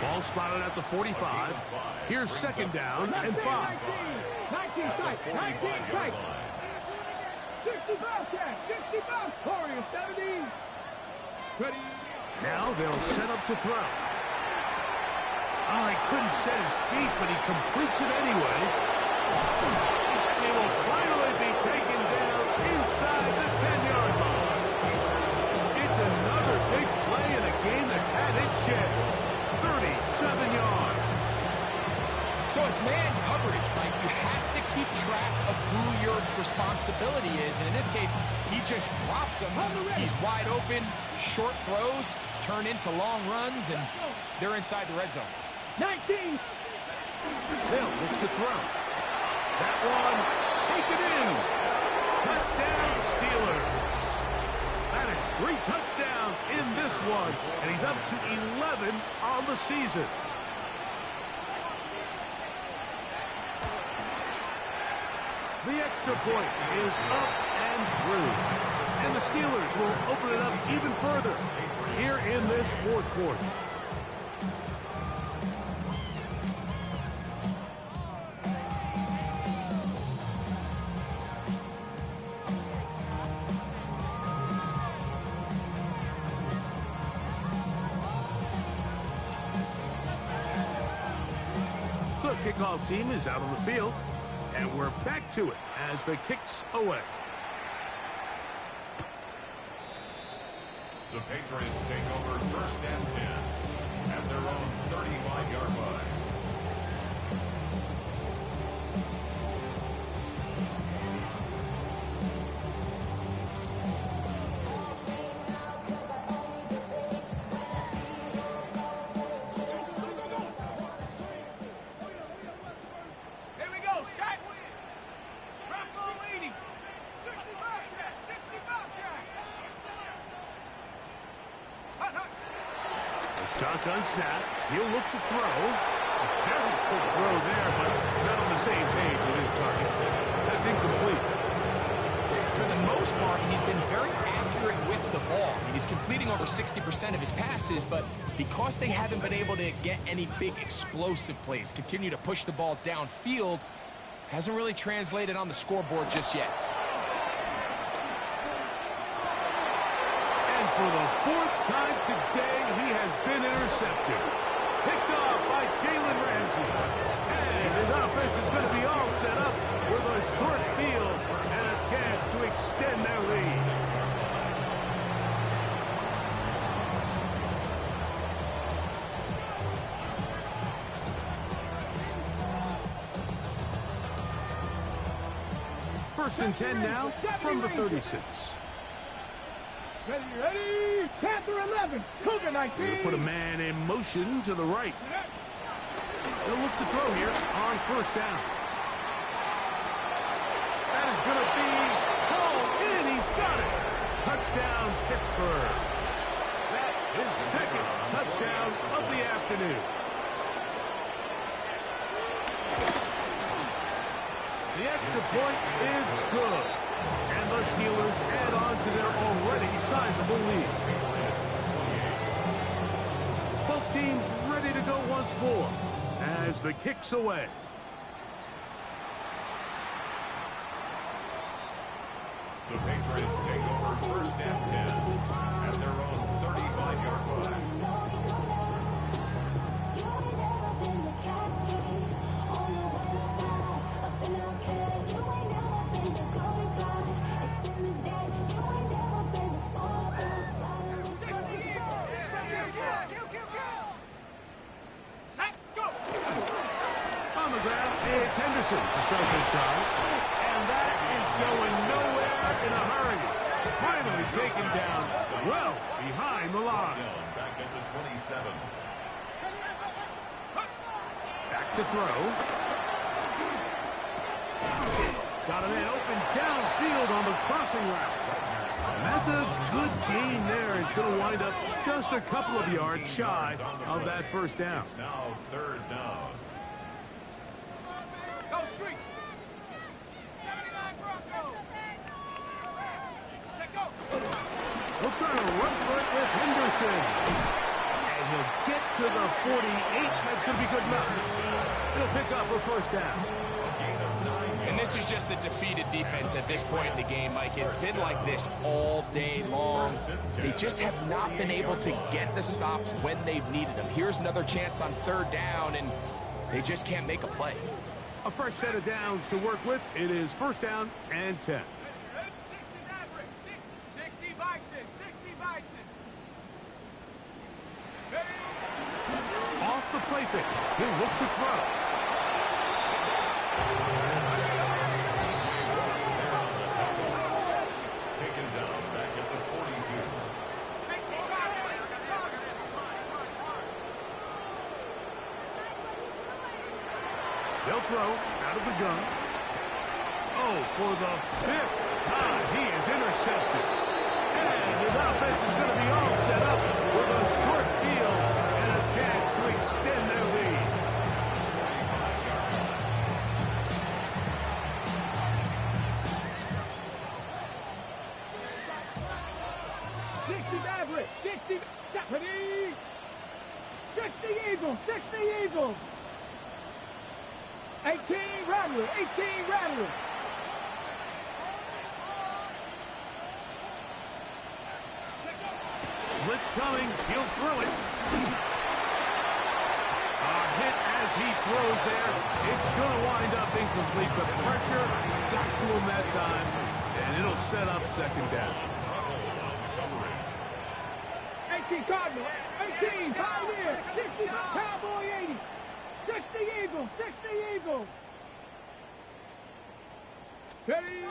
S8: Ball spotted at the 45. Here's second down and 5.
S3: 19 tight, 19 tight. 60 Bobcat, 60 Bob. Warriors 70. Ready.
S8: Now they'll set up to throw. Oh, he couldn't set his feet, but he completes it anyway. He will finally be taken down inside the 10-yard line. It's another big play in a game that's had its share. 37 yards.
S9: So it's man coverage, Mike. You have to keep track of who your responsibility is. And in this case, he just drops him. He's wide open. Short throws turn into long runs, and they're inside the red zone.
S3: 19.
S8: They'll look to throw. That one, take it in. Touchdown, Steelers. That is 3 touchdowns in this one, and he's up to 11 on the season. The extra point is up and through. And the Steelers will open it up even further here in this fourth quarter. The kickoff team is out on the field. And we're back to it as the kick's away.
S4: The Patriots take over first and 10 at their own 35-yard line.
S8: Shotgun snap. He'll look to throw. A very quick throw there, but not on the same page with his target. That's incomplete.
S9: For the most part, he's been very accurate with the ball. I mean, he's completing over 60% of his passes, but because they haven't been able to get any big explosive plays, continue to push the ball downfield, hasn't really translated on the scoreboard just yet.
S8: For the 4th time today, he has been intercepted. Picked off by Jalen Ramsey. And his offense is going to be all set up with a short field and a chance to extend their lead. First and 10 now from the 36.
S3: Ready, Panther 11, Cougar 19.
S8: They'll put a man in motion to the right. They'll look to throw here on first down. That is going to be hauled in. He's got it. Touchdown, Pittsburgh. That is second touchdown of the afternoon. The extra point is good. And the Steelers add on to their already sizable lead. Both teams ready to go once more as the kick's away.
S4: The Patriots take over first and 10 at their own 35-yard line.
S8: Henderson to start this drive. And that is going nowhere in a hurry. Finally taken down well behind the line.
S4: Back at the 27.
S8: Back to throw. Got a man open downfield on the crossing route. And that's a good gain there. It's going to wind up just a couple of yards shy of that first down.
S4: It's now 3rd down.
S3: Go street. 79 Broncos. Let go.
S8: We'll try to run for it with Henderson. And he'll get to the 48. That's going to be good enough. He'll pick up a first down.
S9: And this is just a defeated defense at this point in the game, Mike. It's been like this all day long. They just have not been able to get the stops when they've needed them. Here's another chance on 3rd down, and they just can't make a play.
S8: A fresh set of downs to work with. It is 1st down and 10.
S3: 60 Maverick. 60 Bison. 60 Bison.
S8: Off the play fake. He'll look to throw.
S4: Taken down back at the 42.
S8: They'll throw out of the gun. Oh, for the 5th time, he is intercepted. And his offense is going to be all set up with a short field and a chance to extend their lead.
S3: Maverick. 60 Stephanie. 60 Eagles. 60 Eagles. 18 Rattler. 18 Rattler.
S8: Blitz coming. He'll throw it. A hit as he throws there. It's going to wind up incomplete. The pressure got to him that time, and it'll set up 2nd down.
S3: 18 Cardinal. 18 Pioneer. 60 Cowboy 80. 60 Eagles. 60 Eagles. Ready?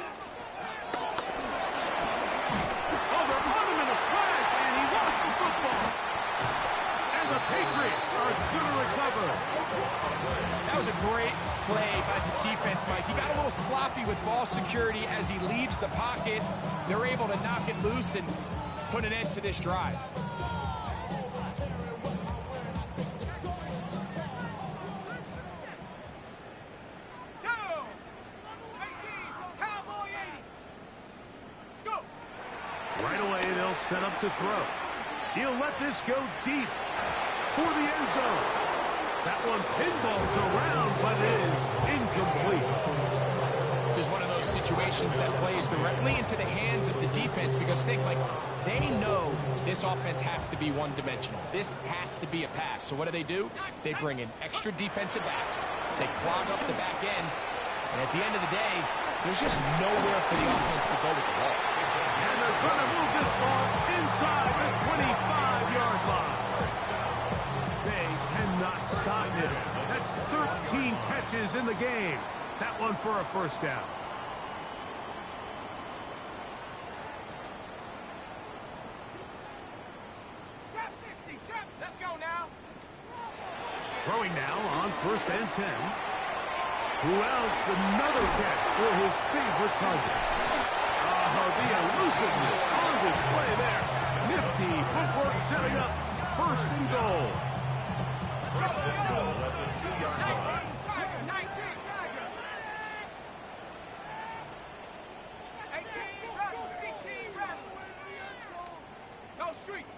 S8: Oh, they're on him in a flash, and he lost the football. And the Patriots are going to recover.
S9: That was a great play by the defense, Mike. He got a little sloppy with ball security as he leaves the pocket. They're able to knock it loose and put an end to this drive.
S8: Right away, they'll set up to throw. He'll let this go deep for the end zone. That one pinballs around, but it is incomplete.
S9: This is one of those situations that plays directly into the hands of the defense because think, like, they know this offense has to be one-dimensional. This has to be a pass. So what do? They bring in extra defensive backs. They clog up the back end. And at the end of the day, there's just nowhere for the offense to go with the ball.
S8: And they're going to move this ball inside the 25-yard line. They cannot stop him. That's 13 catches in the game. That one for a first down.
S3: Trap 60. Trap. Let's go now.
S8: Throwing now on 1st and 10. Who else? Another catch for his favorite target. The elusiveness on display there. Nifty footwork setting up 1st and goal.
S4: 1st and goal at the 2-yard line.
S3: 19 Tiger. 18 Rattler. 18 Rattler. Go street.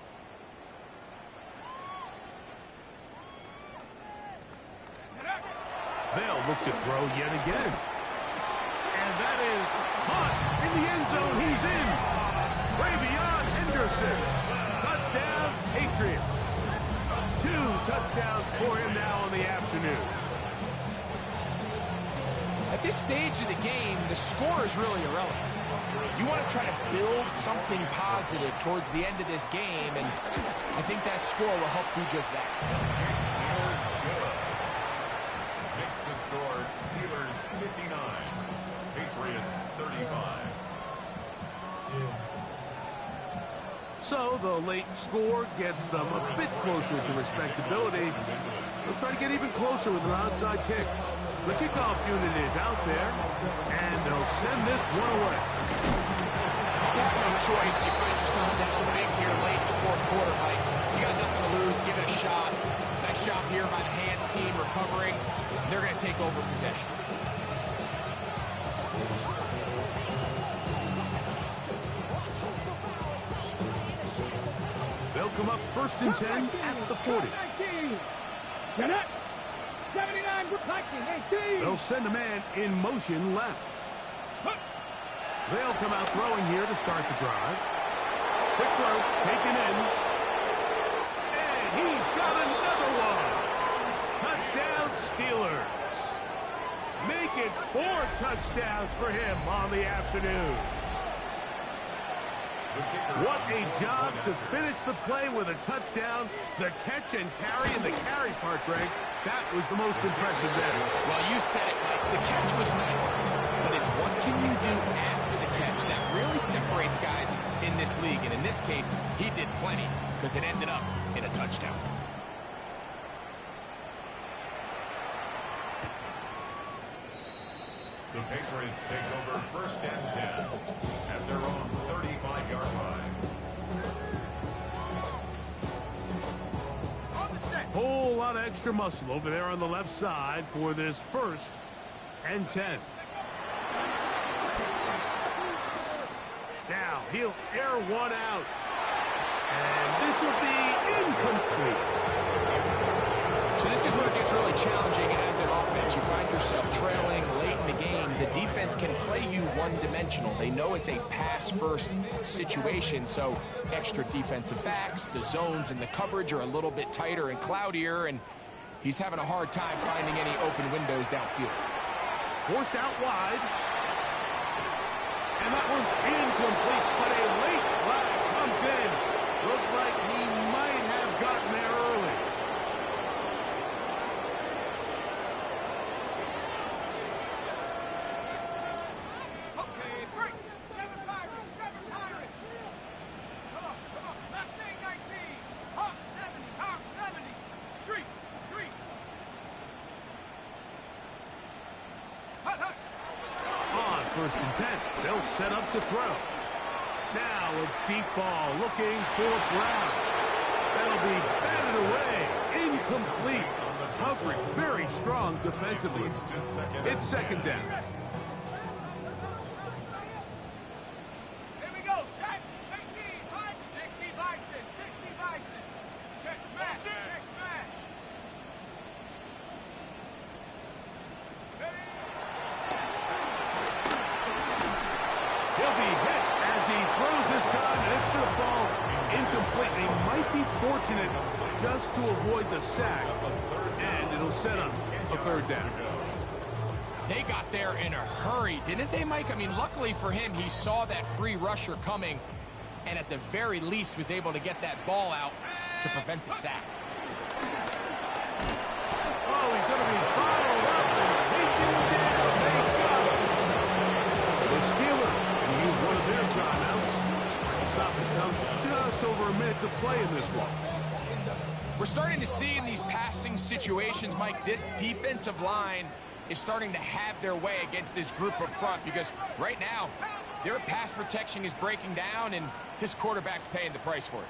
S8: They'll look to throw yet again. And that is caught in the end zone. He's in. Way beyond Henderson. Touchdown, Patriots. 2 touchdowns for him now in the afternoon.
S9: At this stage of the game, the score is really irrelevant. You want to try to build something positive towards the end of this game, and I think that score will help do just that.
S4: Makes the score Steelers
S8: So the late score gets them a bit closer to respectability. They'll try to get even closer with an onside kick. The kickoff unit is out there, and they'll send this one away.
S9: No choice. You find yourself down big here late in the fourth quarter, Mike. You got nothing to lose. Give it a shot. Nice job here by the hands team recovering. They're going to take over possession.
S8: They'll come up 1st and 10 at the 40.
S3: Get up. 79, Viking, 18.
S8: They'll send a man in motion left. They'll come out throwing here to start the drive. Quick throw, taken in. And he's got another one. Touchdown, Steelers. Make it 4 touchdowns for him on the afternoon. What a job to finish the play with a touchdown. The catch and carry in the carry part, Greg, that was the most impressive there.
S9: Well, you said it, Mike. The catch was nice, but it's what can you do after the catch that really separates guys in this league. And in this case, he did plenty because it ended up in a touchdown.
S4: The Patriots take over 1st and 10 at their own 35-yard line.
S8: Whole lot of extra muscle over there on the left side for this 1st and 10. Now he'll air one out. And this will be incomplete.
S9: So this is where it gets really challenging as an offense. You find yourself trailing late in the game. The defense can play you one-dimensional. They know it's a pass-first situation, so extra defensive backs, the zones and the coverage are a little bit tighter and cloudier, and he's having a hard time finding any open windows downfield.
S8: Forced out wide. And that one's incomplete, but a late flag comes in. Looked like he might have gotten there early. On 1st and 10, they'll set up to throw. Now a deep ball looking for Brown. That'll be batted away. Incomplete. Coverage very strong defensively. It's 2nd down.
S3: Here we go. Set. 18. 60 Bison. 60 Bison. Check smash. Check smash.
S8: He'll be hit as he throws this time, and it's going to fall incomplete. They might be fortunate just to avoid the sack, and it'll set up a 3rd down.
S9: They got there in a hurry, didn't they, Mike? I mean, luckily for him, he saw that free rusher coming, and at the very least was able to get that ball out to prevent the sack.
S8: Oh, he's going to be followed up and taken down. They got him. The Steelers can use one of their timeouts. Stoppage comes just over a minute to play in this one.
S9: We're starting to see in these passing situations, Mike, this defensive line is starting to have their way against this group up front because right now, their pass protection is breaking down and his quarterback's paying the price for it.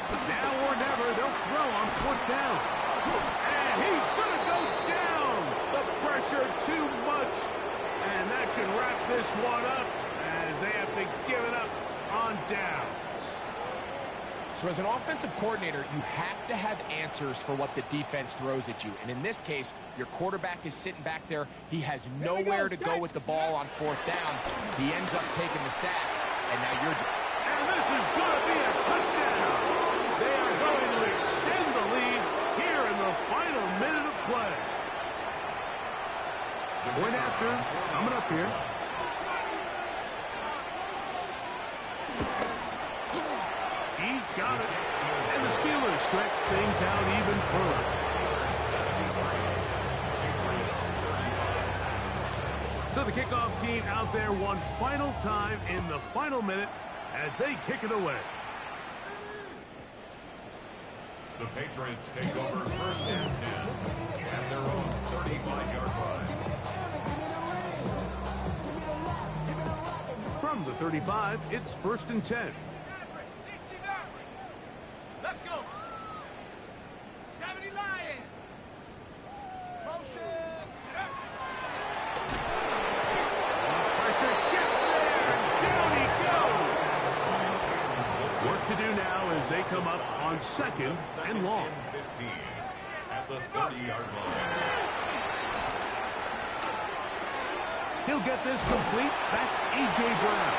S8: Now or never, they'll throw on 4th down. And he's going to go down. The pressure too much. And that should wrap this one up as they have to give it up on downs.
S9: So as an offensive coordinator, you have to have answers for what the defense throws at you. And in this case, your quarterback is sitting back there. He has nowhere to go with the ball on 4th down. He ends up taking the sack. And now you're...
S8: And this is going to be a touchdown. They are going to extend the lead here in the final minute of play. Point after, coming up here. He's got it. And the Steelers stretch things out even further. So the kickoff team out there one final time in the final minute as they kick it away.
S4: The Patriots take over 1st and 10 at their own 35-yard line.
S8: From the 35, it's 1st and 10.
S3: Let's go. 70 Lions. Motion.
S8: Pressure gets there, and down he goes. Work to do now as they come up on 2nd and long.
S4: 15 at the 30-yard line.
S8: He'll get this complete. That's A.J. Brown.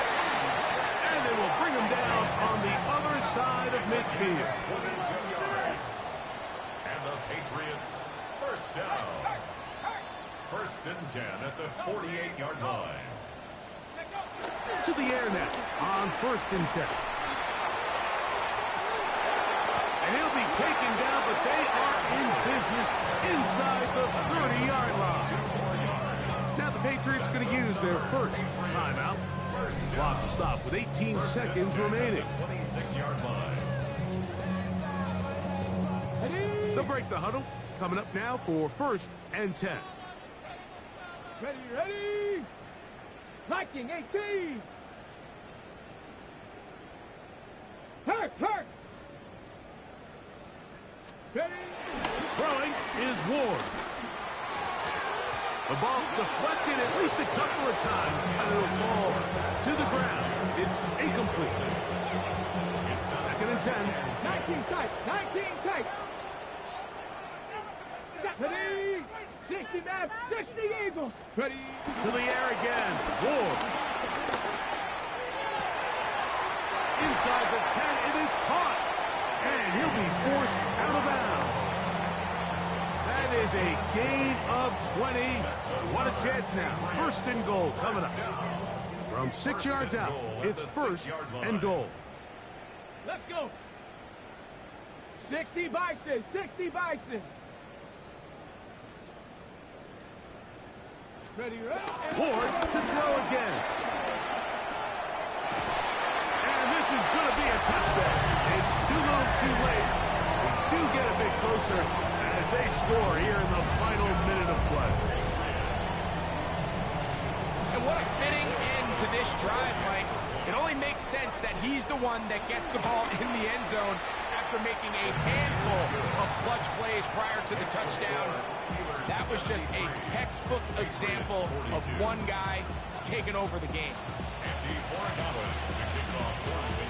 S8: And they will bring him down on the other side of midfield.
S4: 22 yards. And the Patriots, 1st down. 1st and 10 at the 48-yard line.
S8: To the air now on 1st and 10. And he'll be taken down, but they are in business inside the 30-yard line. Now the Patriots going to use their first timeout. Clock will stop with 18 seconds remaining.
S4: 26-yard line.
S8: They'll break the huddle. Coming up now for 1st and 10.
S3: Ready, ready. Liking 18. Hurt. Ready.
S8: Throwing is Ward. The ball deflected at least a couple of times, and it'll fall to the ground. It's incomplete. It's 2nd and 10.
S3: 19 tight. Ready. 60 man. 60 Eagles. Ready.
S8: To the air again. Ward. Inside the 10, it is caught. And he'll be forced out of bounds. That is a gain of 20. What a chance now. 1st and goal coming up. From 6 yards out, it's 1st and goal.
S3: Let's go. 60 Bison. Ready.
S8: Ward to throw again. And this is going to be a touchdown. It's too little too late. We do get a bit closer as they score here in the final minute of play.
S9: And what a fitting end to this drive, Mike. It only makes sense that he's the one that gets the ball in the end zone after making a handful of clutch plays prior to the touchdown. That was just a textbook example of one guy taking over the game.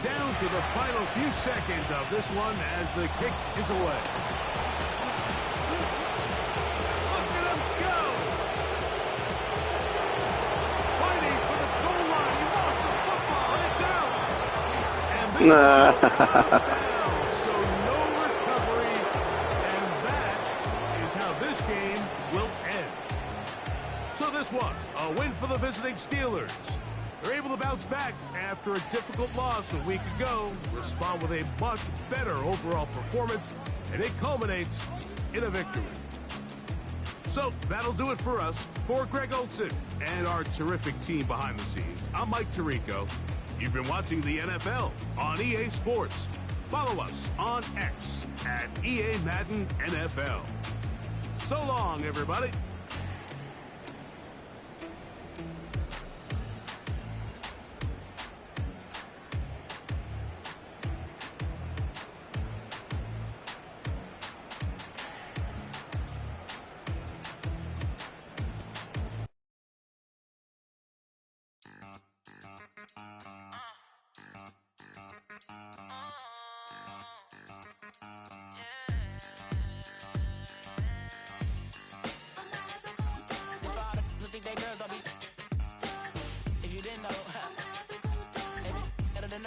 S8: Down to the final few seconds of this one as the kick is away. Look at him go! Fighting for the goal line. He lost the football, and it's out. And this so no recovery, and that is how this game will end. So this one, a win for the visiting Steelers. They're able to bounce back after a difficult loss a week ago, respond with a much better overall performance, and it culminates in a victory. So that'll do it for us. For Greg Olson and our terrific team behind the scenes, I'm Mike Tirico. You've been watching the NFL on EA Sports. Follow us on X at EA Madden NFL. So long, everybody.